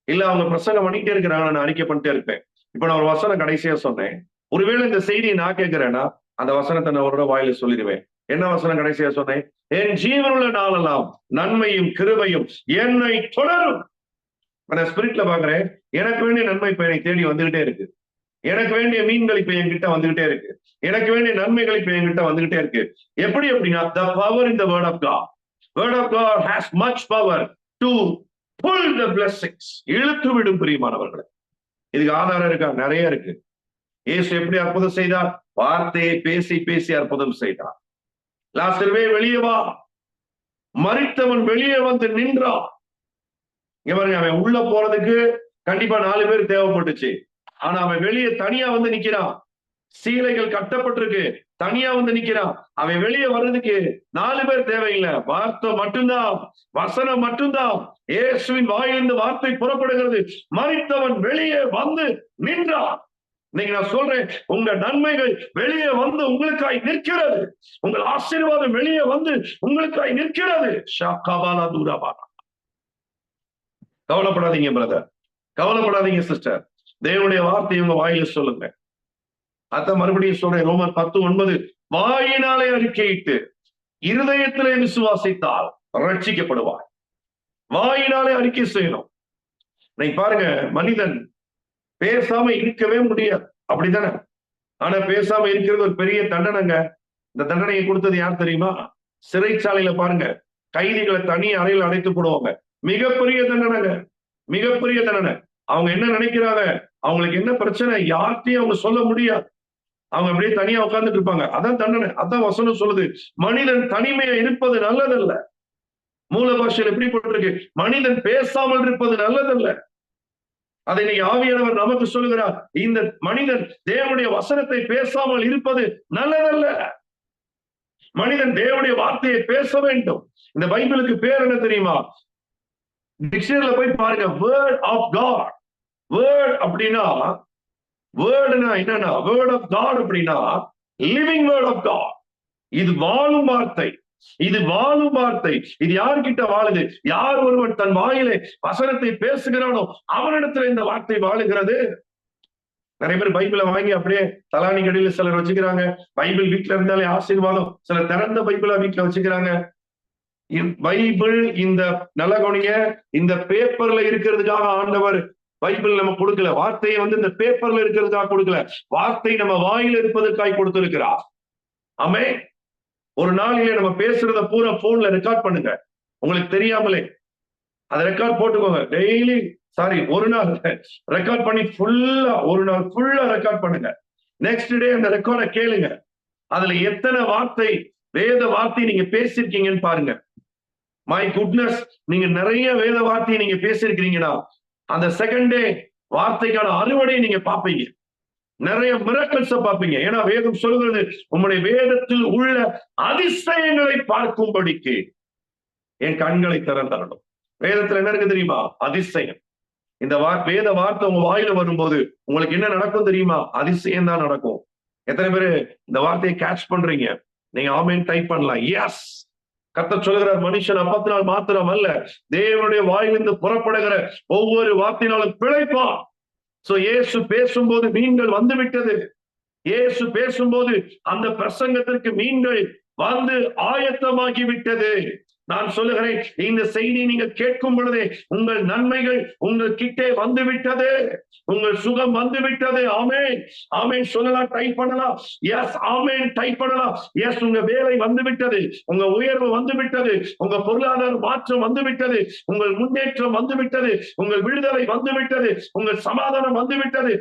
இல்ல அவங்க பிரசங்கம் பண்ணிட்டே இருக்கிறாங்க, நான் அறிக்கை பண்ணிட்டே இருப்பேன். இப்ப நான் ஒரு வசனம் கடைசியா சொன்னேன், ஒருவேளை இந்த செய்தியை நான் கேட்கிறேன்னா அந்த வசனத்தை நான் ஒரு வாயில சொல்லிடுவேன். என்ன வசனம் கடைசியா சொன்னேன்? என் ஜீவனுள்ள நாளெல்லாம் நன்மையும் கிருபையும் என்னை தொடரும். நான் ஸ்பிரிட்ல பாக்குறேன், எனக்கு வேண்டிய நன்மை இப்ப என்னை தேடி வந்துகிட்டே இருக்கு, எனக்கு வேண்டிய மீன்கள் இப்ப என்கிட்ட வந்துகிட்டே இருக்கு, எனக்கு வேண்டிய நன்மைகள் இப்ப என்கிட்ட வந்துகிட்டே இருக்கு. எப்படி அப்படின்னா, the power in the word of God. Word of God has much power to pull the blessings. இழுத்து விடும் பிரியமானவர்களே. இதுக்கு ஆதாரம் இருக்கா? நிறைய இருக்கு. இயேசு எப்படி அற்புதம் செய்தார்? வார்த்தையை பேசி பேசி அற்புதம் செய்தார். லாசருவே வெளியே வா, மரித்தவன் வெளியே வந்து நின்றான். இங்க பாருங்க, அவன் உள்ள போறதுக்கு கண்டிப்பா 4 பேர் தேவைப்பட்டுச்சு, ஆனா அவன் வெளியே தனியா வந்து நிக்கிறான். சீலைகள் கட்டப்பட்டிருக்கு, தனியா வந்து நிக்கிறான். அவன் வெளியே வர்றதுக்கு 4 பேர் தேவையில்லை, வார்த்தை மட்டும்தான், வசனம் மட்டும்தான். இயேசுவின் வாயிலிருந்து வார்த்தை புறப்படுகிறது. மரித்தவன் வெளியே வந்து நின்றான். இன்னைக்கு நான் சொல்றேன், உங்க நன்மைகள் வெளியே வந்து உங்களுக்காய் நிற்கிறது. உங்கள் ஆசீர்வாதம் வெளியே வந்து உங்களுக்காய் நிற்கிறது. கவலைப்படாதீங்க பிரதர், கவலைப்படாதீங்க சிஸ்டர். தேவனுடைய வார்த்தை உங்க வாயில சொல்லுங்க. அத மறுபடியும் சொல்றேன், ரோமர் 10:9. வாயினாலே அறிக்கையிட்டு இருதயத்திலே விசுவாசித்தால் ரட்சிக்கப்படுவார். வாயினாலே அறிக்கை செய்யணும். நீங்க பாருங்க, மனிதன் பேசாம இருக்கவே முடியாது, அப்படித்தானே? ஆனா பேசாம இருக்கிறது ஒரு பெரிய தண்டனைங்க. இந்த தண்டனையை கொடுத்தது யார் தெரியுமா? சிறைச்சாலையில பாருங்க, கைதிகளை தனி அறையில் அடைத்து போடுவாங்க. மிகப்பெரிய தண்டனைங்க, மிகப்பெரிய தண்டனை. அவங்க என்ன நினைக்கிறாங்க, அவங்களுக்கு என்ன பிரச்சனை யார்கிட்டையும் அவங்க சொல்ல முடியாது. அவங்க அப்படியே தனியா உட்கார்ந்துட்டு இருப்பாங்க. அதான் தண்டனை. அதான் வசனம் சொல்லுது, மனிதன் தனிமையா இருப்பது நல்லதல்ல. மூல பாஷையில் எப்படி போட்டிருக்கு? மனிதன் பேசாமல் இருப்பது நல்லதல்ல. அதை நீ ஆவியானவர் நமக்கு சொல்லுகிறார். இந்த மனிதன் தேவனுடைய வசனத்தை பேசாமல் இருப்பது நல்லதல்ல. மனிதன் தேவனுடைய வார்த்தையை பேச வேண்டும். இந்த பைபிளுக்கு பேர் என்ன தெரியுமா? டிக்ஷனரியில போய் பாருங்க, வேர்ட் ஆஃப் காட். வேர்ட் அப்படின்னா, வேர்டுனா என்னன்னா, வேர்ட் ஆஃப் காட் அப்படின்னா லிவிங் வேர்ட் ஆஃப் காட். இது வாழும் வார்த்தை, இது வாழும் வார்த்தை. இது யார்கிட்ட வாழுது? யார் ஒருவன் தன் வாயிலே வசனத்தை பேசுகிறானோ அவனிடத்துல இந்த வார்த்தை வாழுகிறது. நிறைய பேர் பைபிளை வாங்கி அப்படியே தலானி கடையில சிலர் வச்சுக்கிறாங்க. பைபிள் வீட்டுல இருந்தாலே ஆசீர்வாதம். சிலர் திறந்த பைபிளா வீட்டுல வச்சுக்கிறாங்க. பைபிள் இந்த நல்ல கவனிங்க, இந்த பேப்பர்ல இருக்கிறதுக்காக ஆண்டவர் பைபிள் நம்ம கொடுக்கல. வார்த்தையை வந்து இந்த பேப்பர்ல இருக்கிறதுக்காக கொடுக்கல. வார்த்தை நம்ம வாயில இருப்பதற்காக கொடுத்திருக்கிறார். ஆமென். ஒரு நாளிலே நம்ம பேசுறத பூரா போன்ல ரெக்கார்ட் பண்ணுங்க. உங்களுக்கு தெரியாமலே அதை ரெக்கார்ட் போட்டுக்கோங்க. டெய்லி, சாரி, ஒரு நாள் ரெக்கார்ட் பண்ணி ஃபுல்லா, ஒரு நாள் ஃபுல்லா ரெக்கார்ட் பண்ணுங்க. நெக்ஸ்ட் டே அந்த ரெக்கார்டை கேளுங்க. அதுல எத்தனை வார்த்தை, வேத வார்த்தை நீங்க பேசிருக்கீங்கன்னு பாருங்க. மை குட்னஸ், நீங்க நிறைய வேத வார்த்தையை நீங்க பேசிருக்கீங்கன்னா அந்த செகண்ட் டே வார்த்தைக்கான அறுவடையை நீங்க பார்ப்பீங்க. நிறைய மிரக்கல்ஸ பார்ப்பீங்க. ஏன்னா வேதம் சொல்கிறது, உங்களுடைய வேதத்தில் உள்ள அதிசயங்களை பார்க்கும்படிக்கு என் கண்களை திறந்தரணும். வேதத்துல என்ன இருக்கு தெரியுமா? அதிசயம். இந்த வேத வார்த்தை உங்க வாயில வரும்போது உங்களுக்கு என்ன நடக்கும் தெரியுமா? அதிசயம் தான் நடக்கும். எத்தனை பேரு இந்த வார்த்தையை கேட்ச் பண்றீங்க? நீங்க ஆமென் டைப் பண்ணலாம். எஸ், கர்த்தர் சொல்லுகிறார், மனுஷன் அப்பத்தினால் மாத்திரம் அல்ல, தேவனுடைய வாயிலிருந்து புறப்படுகிற ஒவ்வொரு வார்த்தையினாலும் பிழைப்பான். சோ இயேசு பேசும்போது மீன்கள் வந்து விட்டது. இயேசு பேசும்போது அந்த பிரசங்கத்திற்கு மீன்கள் வந்து ஆயத்தமாகி விட்டது. நான் சொல்லுகிறேன், இந்த செய்தி நீங்க கேட்கும் பொழுதே உங்கள் நன்மைகள் உங்கள் கிட்டே வந்து விட்டது, உங்கள் சுகம் வந்து விட்டது. ஆமென், ஆமென் சொல்லலாம், டைப் பண்ணலாம். எஸ், ஆமென் டைப் பண்ணலாம். எஸ், உங்க வேலை வந்து விட்டது, உங்க உயர்வு வந்து விட்டது, உங்க பொருளாதார மாற்றம் வந்து விட்டது, உங்கள் முன்னேற்றம் வந்து விட்டது, உங்கள் விடுதலை வந்து விட்டது, உங்கள் சமாதானம் வந்து விட்டது.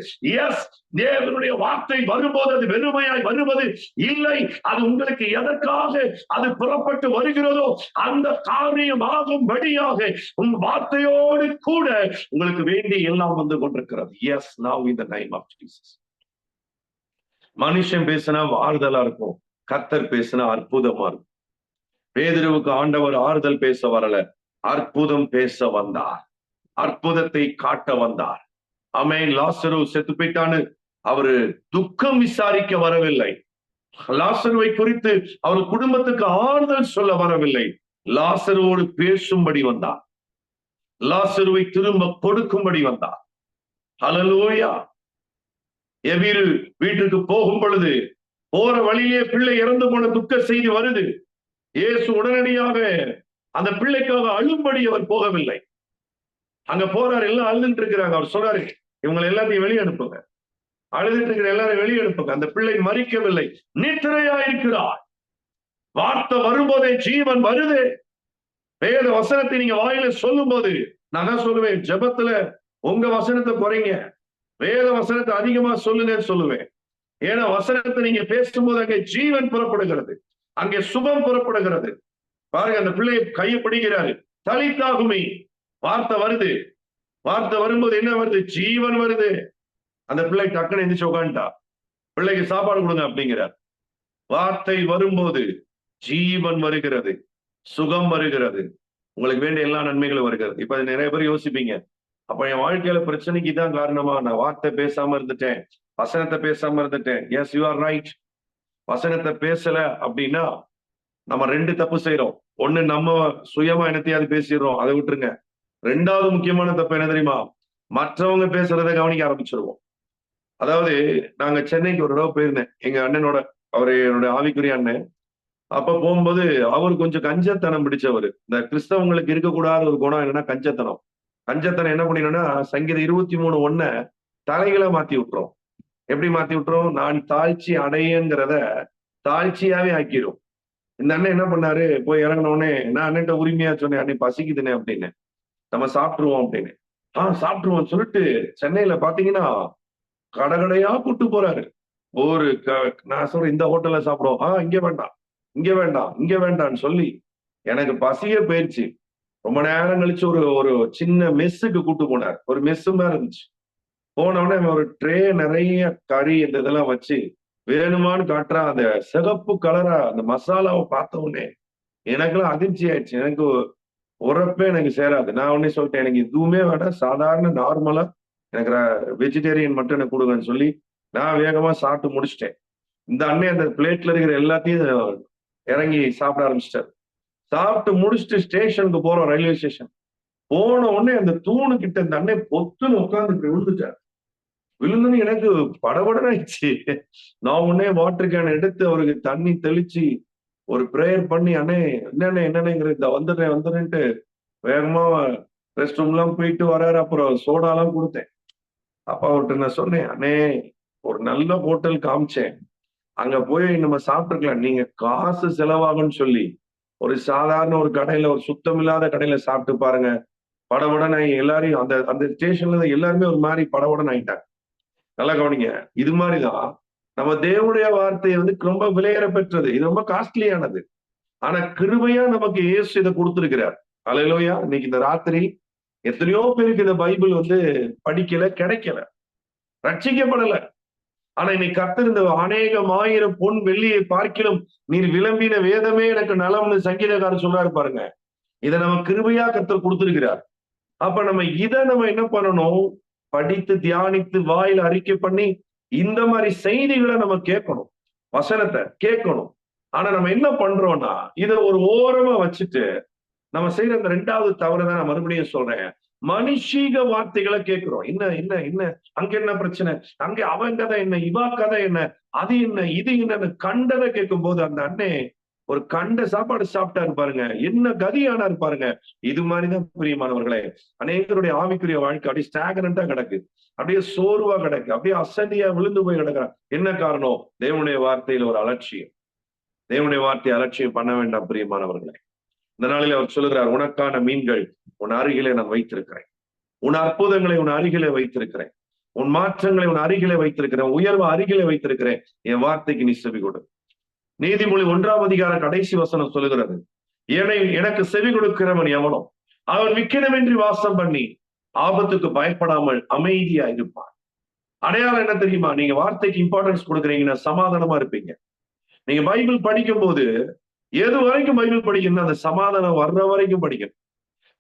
எஸ், தேவனுடைய வார்த்தை வரும்போது அது வெறுமையாய் வருவது இல்லை. அது உங்களுக்கு எதற்காக அது புறப்பட்டு வருகிறதோ அந்த காரியம் ஆகும்படியாக உங்க வார்த்தையோடு கூட உங்களுக்கு வேண்டி எல்லாம் வந்து கொண்டிருக்கிறது. Yes, now in the name of Jesus. மனுஷன் பேசினா ஆறுதலா இருக்கும், கர்த்தர் பேசினா அற்புதமா இருக்கும். பேதுருவுக்கு ஆண்டவர் ஆறுதல் பேச வரல, அற்புதம் பேச வந்தார், அற்புதத்தை காட்ட வந்தார். ஆமென். லாசரு செத்து போயிட்டான்னு அவரு துக்கம் விசாரிக்க வரவில்லை. லாசருவை குறித்து அவர் குடும்பத்துக்கு ஆறுதல் சொல்ல வரவில்லை. லாசருவோடு பேசும்படி வந்தார். லாசருவை திரும்ப கொடுக்கும்படி வந்தார். ஹல்லேலூயா. எபிரு வீட்டுக்கு போகும் பொழுது போற வழியே பிள்ளை இறந்து போன துக்க செய்தி வருது. இயேசு உடனடியாக அந்த பிள்ளைக்காக அழும்படி அவர் போகவில்லை. அங்க போறாரு, எல்லாம் அழுதுட்டு இருக்கிறாங்க. அவர் சொல்றாரு, இவங்களை எல்லாத்தையும் வெளியே அனுப்புங்க, அழுதுட்டு இருக்கிற எல்லாரும் வெளியே அனுப்புங்க. அந்த பிள்ளை மரிக்கவில்லை, நித்திரையா இருக்கிறார். வார்த்தை வரும்போதே ஜீவன் வருது. வேத வசனத்தை நீங்க வாயில சொல்லும் போது, நான் தான் சொல்லுவேன், ஜெபத்துல உங்க வசனத்தை குறைங்க, வேத வசனத்தை அதிகமா சொல்லுங்கன்னு சொல்லுவேன். ஏன்னா வசனத்தை நீங்க பேசும்போது அங்கே ஜீவன் புறப்படுகிறது, அங்கே சுகம் புறப்படுகிறது. பாருங்க, அந்த பிள்ளையை கையை பிடிக்கிறாரு, தலித்தாகுமே, வார்த்தை வருது. வார்த்தை வரும்போது என்ன வருது? ஜீவன் வருது. அந்த பிள்ளை டக்குன்னு எந்திரிச்சு உட்காந்துட்டா. பிள்ளைக்கு சாப்பாடு கொடுங்க அப்படிங்கிறார். வார்த்தை வரும்போது ஜீவன் வருகிறது, சுகம் வருகிறது, உங்களுக்கு வேண்டிய எல்லா நன்மைகளும் வருகிறது. இப்ப நிறைய பேர் யோசிப்பீங்க, அப்ப என் வாழ்க்கையில பிரச்சனைக்கு தான் காரணமா, நான் வார்த்தை பேசாம இருந்துட்டேன், வசனத்தை பேசாம இருந்துட்டேன். Yes, you are right. வசனத்தை பேசல அப்படின்னா நம்ம ரெண்டு தப்பு செய்யறோம். ஒண்ணு, நம்ம சுயமா என்னத்தையாவது பேசிடுறோம், அதை விட்டுருங்க. ரெண்டாவது முக்கியமான தப்பு என்ன தெரியுமா? மற்றவங்க பேசுறதை கவனிக்க ஆரம்பிச்சிருவோம். அதாவது நாங்க சென்னைக்கு ஒரு தடவை போயிருந்தேன், எங்க அண்ணனோட. அவரு என்னோட ஆவிக்குரிய அண்ணன். அப்ப போகும்போது அவர் கொஞ்சம் கஞ்சத்தனம் பிடிச்சவர். இந்த கிறிஸ்தவங்களுக்கு இருக்கக்கூடாத ஒரு குணம் என்னன்னா கஞ்சத்தனம். கஞ்சத்தனம் என்ன பண்ணினா, சங்கீதம் 23:1 தலைகளை மாத்தி விட்டுரும். எப்படி மாத்தி விட்டுரும்? நான் தாழ்ச்சி அடையங்கிறத தாழ்ச்சியாவே ஆக்கிரும். இந்த அண்ணன் என்ன பண்ணாரு, போய் இறங்கின உடனே நான் அண்ணன்ட்ட உரிமையா சொன்னேன், அண்ணன் பசிக்குதுனே அப்படின்னு, நம்ம சாப்பிட்டுருவோம் அப்படின்னு. சாப்பிட்டுருவோம் சொல்லிட்டு சென்னையில பாத்தீங்கன்னா கடகடையா கூட்டு போறாரு. ஒரு நான் சொல்றேன், இந்த ஹோட்டல்ல சாப்பிடுவோம், இங்க வேண்டாம், இங்க வேண்டாம், இங்க வேண்டாம்னு சொல்லி எனக்கு பசியே போயிடுச்சு. ரொம்ப நேரம் கழிச்சு ஒரு சின்ன மெஸ்ஸுக்கு கூட்டு போனார். ஒரு மெஸ்ஸு மாதிரி இருந்துச்சு. போன உடனே ஒரு ட்ரே நிறைய கறி இந்த இதெல்லாம் வச்சு வேணுமான்னு காட்டுறா. அந்த சிகப்பு கலரா அந்த மசாலாவை பார்த்த உடனே எனக்கெல்லாம் அதிர்ச்சி ஆயிடுச்சு. எனக்கு உரப்பே எனக்கு சேராது. நான் உடனே சொல்லிட்டேன், எனக்கு எதுவுமே வேண்டாம், சாதாரண நார்மலா எனக்கு வெஜிடேரியன் மட்டும் எனக்கு கொடுங்கன்னு சொல்லி நான் வேகமா சாப்பிட்டு முடிச்சிட்டேன். இந்த அண்ணன் அந்த பிளேட்ல இருக்கிற எல்லாத்தையும் இறங்கி சாப்பிட ஆரம்பிச்சிட்டாரு. சாப்பிட்டு முடிச்சுட்டு ஸ்டேஷனுக்கு போறோம், ரயில்வே ஸ்டேஷன். போன உடனே அந்த தூணு கிட்ட இந்த அண்ணன் பொத்துன்னு உட்கார்ந்து விழுந்துட்டார். விழுந்துன்னு எனக்கு படபடன்னு ஆயிடுச்சு. நான் உடனே வாட்டர் கேன் எடுத்து அவருக்கு தண்ணி தெளிச்சு ஒரு பிரேயர் பண்ணி, அண்ணே என்னன்னுங்கிற இந்த வந்துடுறேன்ட்டு வேகமா ரெஸ்ட் ரூம் எல்லாம் போயிட்டு வராரு. அப்புறம் சோடா எல்லாம் கொடுத்தேன். அப்ப அவர்கிட்ட நான் சொன்னேன், அண்ணே ஒரு நல்ல ஹோட்டல் காமிச்சேன், அங்க போய் நம்ம சாப்பிட்டுருக்கலாம், நீங்க காசு செலவாகும்னு சொல்லி ஒரு சாதாரண ஒரு கடையில, ஒரு சுத்தமில்லாத கடையில சாப்பிட்டு பாருங்க. படபடன்னு எல்லாரையும் அந்த அந்த ஸ்டேஷன்ல எல்லாருமே ஒரு மாதிரி படபடன்னு ஆயிட்டாங்க. நல்லா கவனிங்க. இது மாதிரிதான் நம்ம தேவனுடைய வார்த்தையை ரொம்ப விலையேற பெற்றது. இது ரொம்ப காஸ்ட்லியானது. ஆனா கிருபையா நமக்கு இயேசு இதை கொடுத்திருக்கிறார். அல்லேலூயா. இன்னைக்கு இந்த ராத்திரி எத்தனையோ பேருக்கு இந்த பைபிள் படிக்கல, கிடைக்கல, ரட்சிக்கப்படல. ஆனா இன்னைக்கு கர்த்தர் இந்த அநேகம் ஆயிரம் பொன் வெள்ளியை பார்க்கிலும் நீர் விளம்பின வேதமே எனக்கு நலம்னு சங்கீதக்காரர் சொல்றாரு பாருங்க. இதை நம்ம கிருபையா கர்த்தர் கொடுத்திருக்கிறார். அப்ப நம்ம என்ன பண்ணணும்? படித்து தியானித்து வாயில அறிக்கை பண்ணி இந்த மாதிரி செய்திகளை நம்ம கேட்கணும், வசனத்தை கேட்கணும். ஆனா நம்ம என்ன பண்றோம்னா, இதை ஒரு ஓரமா வச்சுட்டு நம்ம செய்யற அந்த ரெண்டாவது தவறுதான் நான் மறுபடியும் சொல்றேன். மனுஷீக வார்த்தைகளை கேட்கிறோம். என்ன என்ன என்ன அங்க என்ன பிரச்சனை, அங்க அவன் கதை என்ன, இவா கதை என்ன, அது என்ன, இது என்னன்னு கண்டதை கேட்கும் போது அந்த அண்ணே ஒரு கண்ட சாப்பாடு சாப்பிட்டாரு பாருங்க, என்ன கதியானாரு பாருங்க. இது மாதிரிதான் பிரியமானவர்களே, அநேகருடைய ஆவிக்குரிய வாழ்க்கை அப்படியே ஸ்டாகனண்டா கிடக்கு, அப்படியே சோர்வா கிடக்கு, அப்படியே அசதியா விழுந்து போய் கிடக்குறான். என்ன காரணம்? தேவனுடைய வார்த்தையில ஒரு அலட்சியம். தேவனுடைய வார்த்தையை அலட்சியம் பண்ண வேண்டாம் பிரியமானவர்களே. இந்த நாளில் அவர் சொல்லுகிறார், உனக்கான மீன்கள் உன் அருகிலே நான் வைத்திருக்கிறேன், உன் அற்புதங்களை உன் அருகிலே வைத்திருக்கிறேன், உன் மாற்றங்களை உன் அருகிலே வைத்திருக்கிறேன், உயர்வு அருகிலே வைத்திருக்கிறேன், என் வார்த்தைக்கு நீ செவி கொடு. நீதிமொழி 1ஆம் அதிகாரம் கடைசி வசனம் சொல்லுகிறது, எனக்கு செவி கொடுக்கிறவன் எவனோ அவன் விக்கினமின்றி வாசம் பண்ணி ஆபத்துக்கு பயப்படாமல் அமைதியா இருப்பான். அடையாளம் என்ன தெரியுமா? நீங்க வார்த்தைக்கு இம்பார்ட்டன்ஸ் கொடுக்குறீங்கன்னா சமாதானமா இருப்பீங்க. நீங்க பைபிள் படிக்கும் போது எது வரைக்கும் பைபிள் படிக்கணும்? அந்த சமாதானம் வர்ற வரைக்கும் படிக்கணும்.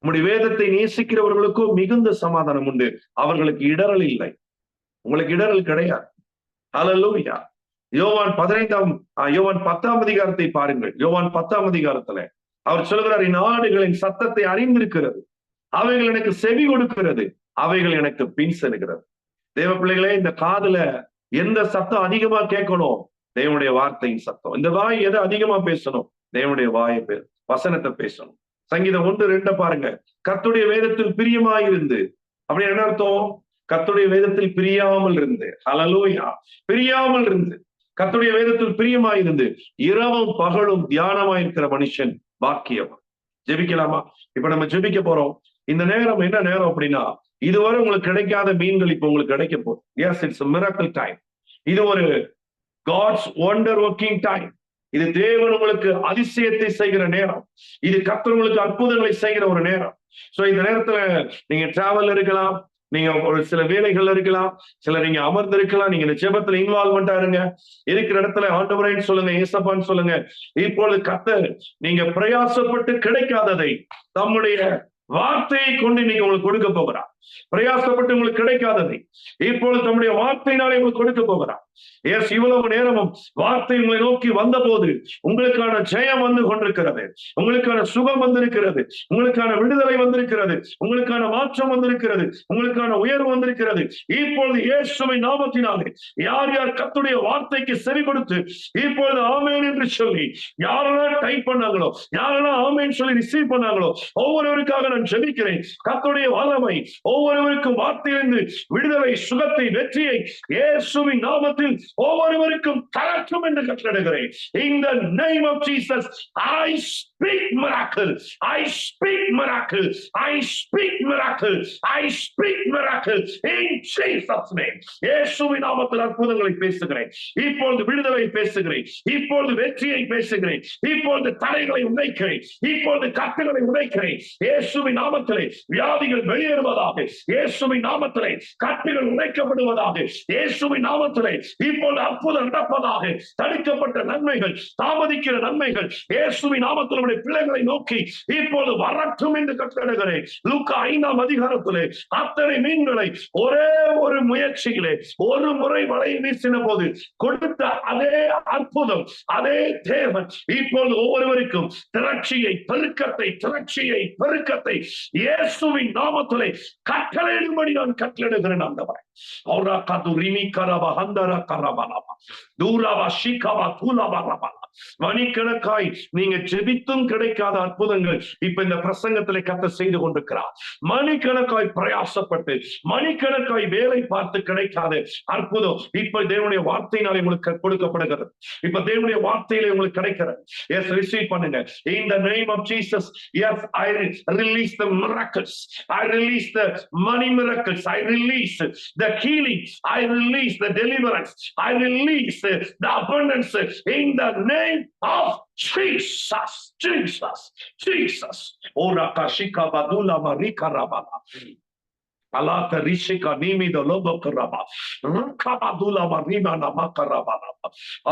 உங்களுடைய வேதத்தை நேசிக்கிறவர்களுக்கும் மிகுந்த சமாதானம் உண்டு, அவர்களுக்கு இடரல் இல்லை. உங்களுக்கு இடரல் கிடையாது. அல்லேலூயா. யோவான் 10ஆம் அதிகாரத்தை பாருங்கள். யோவான் 10ஆம் அதிகாரத்துல அவர் சொல்கிறார், என் ஆடுகளின் சத்தத்தை அறிந்திருக்கிறது, அவைகள் எனக்கு செவி கொடுக்கிறது, அவைகள் எனக்கு பின் செல்கிறது. தேவ பிள்ளைகளே, இந்த காதுல எந்த சத்தம் அதிகமா கேட்கணும்? தேவனுடைய வார்த்தையின் சத்தம். இந்த வாய் எதை அதிகமா பேசணும்? தேவனுடைய வசனத்தை பேசணும். சங்கீதம் 1:2 பாருங்க. கர்த்தருடைய வேதத்தில் பிரியமாயிருந்து, அப்படி என்ன அர்த்தம்? கர்த்தருடைய வேதத்தில் பிரியாமல் இருந்து, ஹல்லேலூயா, பிரியாமல் இருந்து, கர்த்தருடைய வேதத்தில் பிரியமாயிருந்து இரவும் பகலும் தியானமாயிருக்கிற மனுஷன் பாக்கியம். ஜெபிக்கலாமா? இப்ப நம்ம ஜெபிக்க போறோம். இந்த நேரம் என்ன நேரம் அப்படின்னா, இதுவரை உங்களுக்கு கிடைக்காத மீன்கள் இப்ப உங்களுக்கு கிடைக்க போகுது. Yes, it's miracle time. இது ஒரு காட்ஸ் வண்டர் ஒர்க்கிங் டைம். இது தேவன் உங்களுக்கு அதிசயத்தை செய்கிற நேரம். இது கர்த்தர் உங்களுக்கு அற்புதங்களை செய்கிற ஒரு நேரம். சோ இந்த நேரத்துல நீங்க டிராவல் இருக்கலாம், நீங்க ஒரு சில வேலைகள் இருக்கலாம், சிலர் நீங்க அமர்ந்திருக்கலாம். நீங்க இந்த ஜெபத்துல இன்வால்வ்மெண்டா இருங்க. இருக்கிற இடத்துல ஆண்டவரேன்னு சொல்லுங்க, ஏசப்பான்னு சொல்லுங்க. இப்பொழுது கர்த்தர் நீங்க பிரயாசப்பட்டு கிடைக்காததை தம்முடைய வார்த்தையை கொண்டு நீங்க உங்களுக்கு கொடுக்க போகிறார். பிரயாசப்பட்டு உங்களுக்கு கிடைக்காததை இப்பொழுது தம்முடைய வார்த்தையினாலே உங்களுக்கு கொடுக்க போகிறார். எஸ், இவ்வளவு நேரமும் வார்த்தை உங்களை நோக்கி வந்த போது உங்களுக்கான ஜெயம் வந்து கொண்டிருக்கிறது, உங்களுக்கான சுகம் வந்திருக்கிறது, உங்களுக்கான விடுதலை வந்திருக்கிறது, உங்களுக்கான மாற்றம் வந்திருக்கிறது, உங்களுக்கான உயர்வு வந்திருக்கிறது. இப்பொழுது இயேசுவின் நாமத்தினாலே யார் யார் கர்த்தருடைய வார்த்தைக்கு செவி கொடுத்து இப்பொழுது ஆமென் என்று சொல்லி யாரெல்லாம் டைப் பண்ணாங்களோ, யாரெல்லாம் ஆமென் சொல்லி ரிசீவ் பண்ணாங்களோ, ஒவ்வொருவருக்காக நான் ஜெபிக்கிறேன். கர்த்தருடைய வல்லமை ஒவ்வொருவருக்கும் வார்த்தையிலிருந்து விடுதலை, சுகத்தை, வெற்றியை இயேசுவின் நாமத்தில் ஒவ்வொருவருக்கும் தரட்டும் என்று கட்டளையிடுகிறேன். In the name of Jesus, I speak miracle. I speak miracle. I speak miracle. I speak miracle. In Jesus' name. இயேசுவின் நாமத்தில் அற்புதங்களை பேசுகிறேன். இப்பொழுது விடுதலை பேசுகிறேன். இப்பொழுது வெற்றியை பேசுகிறேன். இப்பொழுது தடைகளை உடைக்கிறேன். இப்பொழுது கட்டுகளை உடைக்கிறேன். இயேசுவின் நாமத்திலே வியாதிகள் வெளியேறுவதாக. இயேசுவின் நாமத்திலே கட்டுகள் உடைக்கப்படுவதாக. இயேசுவின் நாமத்திலே இப்பொழுது அற்புதம் நடப்பதாக. தடுக்கப்பட்ட நன்மைகள், தாமதிக்கிற நன்மைகள் இயேசுவின் நாமத்தில் பிள்ளைகளை நோக்கி இப்பொழுது வரட்டும் என்று கட்டளையிடுகிறேன். லூக்கா 5ஆம் அதிகாரத்திலே அத்தனை மீன்களை ஒரே ஒரு முயற்சியிலே ஒரு முறை வலை வீசின போது கொடுத்த அதே அற்புதம், அதே தேவன் இப்பொழுது ஒவ்வொருவருக்கும் திரட்சியை, பெருக்கத்தை இயேசுவின் நாமத்திலே கட்டளையிடும்படி நான் கட்டளையிடுகிறேன். ஆண்டவரே, மணிக்கணக்காய் நீங்க ஜெபித்தும் கிடைக்காத அற்புதங்கள் இப்ப இந்த பிரசங்கத்திலே கர்த்தர் செய்து கொண்டிருக்கிறார். மணிக்கணக்காய் பிரயாசப்பட்டு மணிக்கணக்காய் வேலை பார்த்து கிடைக்காத அற்புதம் இப்ப தேவனுடைய வார்த்தையினாலே உங்களுக்கு கொடுக்கப்படுகிறது. இப்ப தேவனுடைய வார்த்தையிலே உங்களுக்கு கிடைக்கிறது. எஸ், ரிசீவ் பண்ணுங்க. In the name of Jesus, yes, I release the miracles. I release the money miracles. I release the healing. I release the deliverance. I release the abundance in the name of Jesus. Ora kashika badula marika rabala. Alata rishika nimida lobo karaba. Rakabadula marima namakarabala.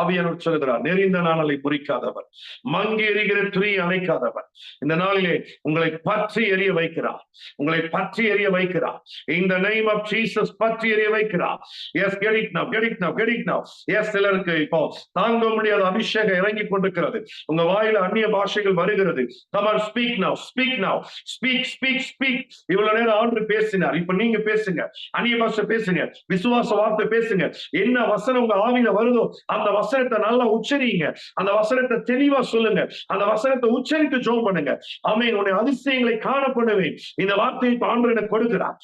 ஆவியானவர் சொல்கிறார், நெறிந்த நாளை குறிக்காதவர், மங்கி எரிகிற துணி அணைக்காதவர், இந்த நாளிலே உங்களை பற்றி எரிய வைக்கிறார். உங்களை பற்றி எரிய வைக்கிறார். In the name of Jesus, பற்றி எரிய வைக்கிறார். Yes, get it now, get it now, get it now. Yes, சிலருக்கு இப்போ தாங்க முடியாத அபிஷேகம் இறங்கி கொண்டிருக்கிறது. உங்க வாயில அந்நிய பாஷைகள் வருகிறது. Come on, speak now, speak now, speak. இவ்வளவு நேரம் ஆண்டவர் பேசினார், இப்ப நீங்க பேசுங்க. அந்நிய பாஷை பேசுங்க, விசுவாச வார்த்தை பேசுங்க. என்ன வசனம் உங்க ஆவியில வருதோ அந்த வசனத்தை நல்லா உச்சரிங்க. அந்த வசனத்தை தெளிவா சொல்லுங்க. அந்த வசனத்தை உச்சரித்து ஜெபம் பண்ணுங்க. ஆமென். உன்னை அதிசயங்களை காண பண்ணுவேன். இந்த வார்த்தையை ஆண்டவர் எனக்கு கொடுக்கிறார்.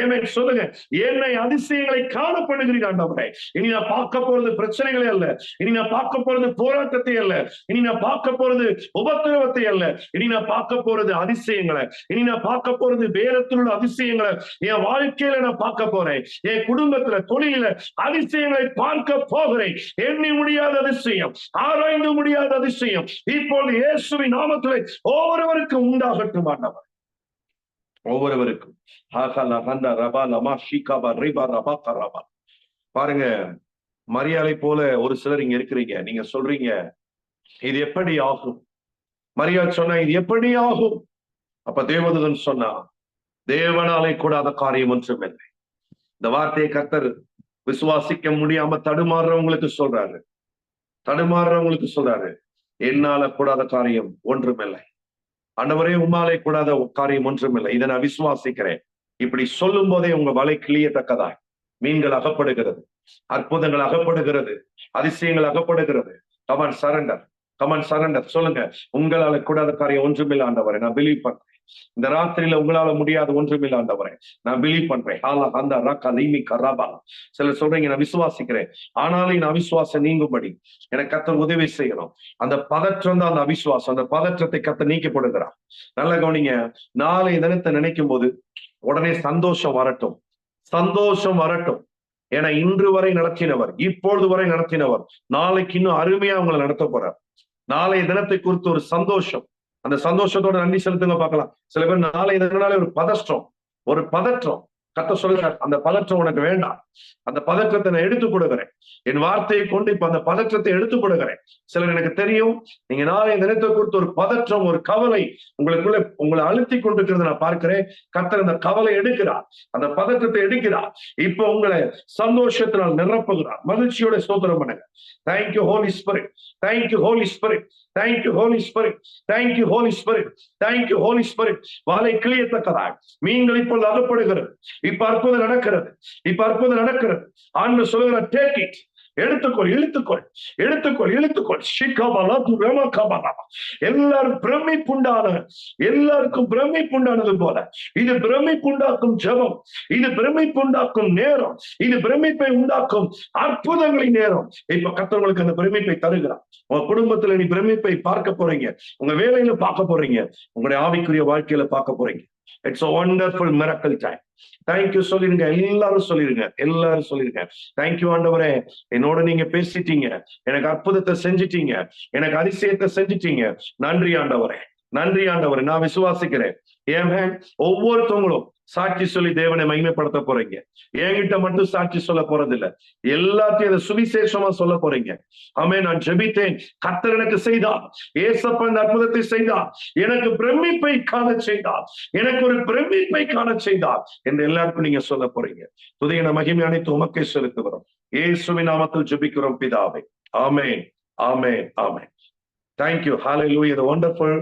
ஆமென் சொல்லுங்க. என்னை அதிசயங்களை காண பண்ணுகிறீங்க ஆண்டவரே. இனி நான் பார்க்க போறது பிரச்சனைகளே அல்ல. இனி நான் பார்க்க போறது போராட்டத்தை அல்ல. இனி நான் பார்க்க போறது உபத்திரவத்தை அல்ல. இனி நான் பார்க்க போறது அதிசயங்களை. இனி நான் பார்க்க போறது வேதத்தில் உள்ள அதிசயங்களை என் வாழ்க்கையில நான் பார்க்க போறேன். என் குடும்பத்துல, தொழில அதிசயங்களை பார்க்க போகிறேன். எண்ணி முடியாத அதிசயம், ஆராய்ந்து முடியாத அதிசயம் இப்பொழுது இயேசுவின் நாமத்திலே ஒவ்வொருவருக்கும் உண்டாகட்டும் ஆண்டவர். ஒவ்வொருவருக்கும் பாருங்க, மரியாதை போல ஒரு சிலர் இங்க இருக்கிறீங்க. நீங்க சொல்றீங்க, இது எப்படி ஆகும்? மரியாதை சொன்னா இது எப்படி ஆகும்? அப்ப தேவதூதன் சொன்னா, தேவனாலே கூடாத காரியம் ஒன்றும் இல்லை. இந்த வார்த்தையை கர்த்தர் விசுவாசிக்க முடியாம தடுமாறுறவங்களுக்கு சொல்றாரு, என்னால கூடாத காரியம் ஒன்றுமில்லை. ஆண்டவரே, உம்மாலே கூடாத காரியம் ஒன்றுமில்லை. இதை நான் விசுவாசிக்கிறேன். இப்படி சொல்லும் போதே உங்க வலை கிளியத்தக்கதாய் மீன்கள் அகப்படுகிறது, அற்புதங்கள் அகப்படுகிறது, அதிசயங்கள் அகப்படுகிறது. கமான் சரண்டர் சொல்லுங்க. உங்களால கூடாத காரியம் ஒன்றுமில்லை ஆண்டவரே, நான் பிலீவ் பண்றேன். இந்த ராத்திரியில உங்களால முடியாத ஒன்றுமில்லை ஆண்டவரே, நான் பிலீவ் பண்றேன். சிலர் சொல்றீங்க, நான் விசுவாசிக்கிறேன், ஆனாலும் நான் அவிசுவாசம் நீங்கும்படி எனக்கு கர்த்தர் உதவி செய்யணும். அந்த பதற்றம் தான் அந்த அவிசுவாசம். அந்த பதற்றத்தை கர்த்தர் நீக்கப்படுகிறார். நல்ல கவனிங்க. நாளை தினத்தை நினைக்கும் போது உடனே சந்தோஷம் வரட்டும். ஏன்னா இன்று வரை நடத்தினவர், இப்பொழுது வரை நடத்தினவர், நாளைக்கு இன்னும் அருமையா உங்களை நடத்த போறார். நாளைய தினத்தை குறித்து ஒரு சந்தோஷம், அந்த சந்தோஷத்தோட நன்றி செலுத்துங்க பார்க்கலாம். சில பேர் நாளை தினாலே ஒரு பதற்றம். கர்த்தர் சொல்லுகிறார், அந்த பதற்றம் உனக்கு வேண்டாம். அந்த பதற்றத்தை நான் எடுத்து கொடுக்கிறேன். என் வார்த்தையை கொண்டு இப்ப அந்த பதற்றத்தை எடுத்து கொடுக்கிறேன். சிலர் எனக்கு தெரியும், நீங்க நாளை நினைத்த கொடுத்த ஒரு பதற்றம், ஒரு கவலை உங்களுக்குள்ள உங்களை அழுத்தி கொண்டிருக்கிறது நான் பார்க்கிறேன். கர்த்தர் அந்த கவலை எடுக்கிறார், அந்த பதற்றத்தை எடுக்கிறார். இப்ப உங்களை சந்தோஷத்தினால் நிரப்புகிறார். மகிழ்ச்சியோட ஸ்தோத்திரம் பண்ணுங்க. Thank you holy spirit, thank you holy spirit, thank you holy spirit, thank you holy spirit, thank you holy spirit. வாளை கிளியத்தக்கதாய் மீன்கள் இப்பொழுது அகப்படுகிறது. இப்ப அற்புதம் நடக்கிறது, இப்ப அற்புதம் நடக்கிறது. ஆண்டு சொல்லுகிற டேக் இட், எடுத்துக்கொள், இழுத்துக்கொள், எடுத்துக்கொள், இழுத்துக்கொள். எல்லாரும் பிரமிப்புண்டான, எல்லாருக்கும் பிரமிப்புண்டானது போல இது பிரமிப்புண்டாக்கும் ஜெபம், இது பிரமிப்புண்டாக்கும் நேரம், இது பிரமிப்பை உண்டாக்கும் அற்புதங்களின் நேரம். இப்ப கர்த்தர்களுக்கு அந்த பிரமிப்பை தருகிறார். உங்க குடும்பத்துல நீ பிரமிப்பை பார்க்க போறீங்க, உங்க வேலையில பார்க்க போறீங்க, உங்களுடைய ஆவிக்குரிய வாழ்க்கையில பார்க்க போறீங்க. It's a wonderful miracle time. Thank you சொல்லிருங்க, எல்லாரும் சொல்லிருங்க, எல்லாரும் சொல்லிருங்க. தேங்க்யூ ஆண்டவரே, என்னோட நீங்க பேசிட்டீங்க, எனக்கு அற்புதத்தை செஞ்சிட்டீங்க, எனக்கு அதிசயத்தை செஞ்சிட்டீங்க. நன்றி ஆண்டவரே, நன்றி ஆண்டவரே. நான் விசுவாசிக்கிறேன். ஏன் ஒவ்வொருத்தவங்களும் சாட்சி சொல்லி தேவனை மகிமைப்படுத்த போறீங்க. என்கிட்ட மட்டும் சாட்சி சொல்ல போறது இல்ல, எல்லாத்தையும் அதை சுவிசேஷமா சொல்ல போறீங்க. ஆமே. நான் ஜெபித்தேன், கர்த்தர் எனக்கு செய்தார், ஏசப்பா இந்த அற்புதத்தை செய்தார், எனக்கு பிரமிப்பை காண செய்தார், எனக்கு ஒரு பிரமிப்பை காண செய்தார் என்று எல்லாருக்கும் நீங்க சொல்ல போறீங்க. துதியான மகிமை அனைத்து உமக்கே செலுத்துகிறோம். இயேசுவின் நாமத்தில் ஜெபிக்கிறோம் பிதாவே. ஆமென், ஆமென், ஆமென். Thank you. Hallelujah. The wonderful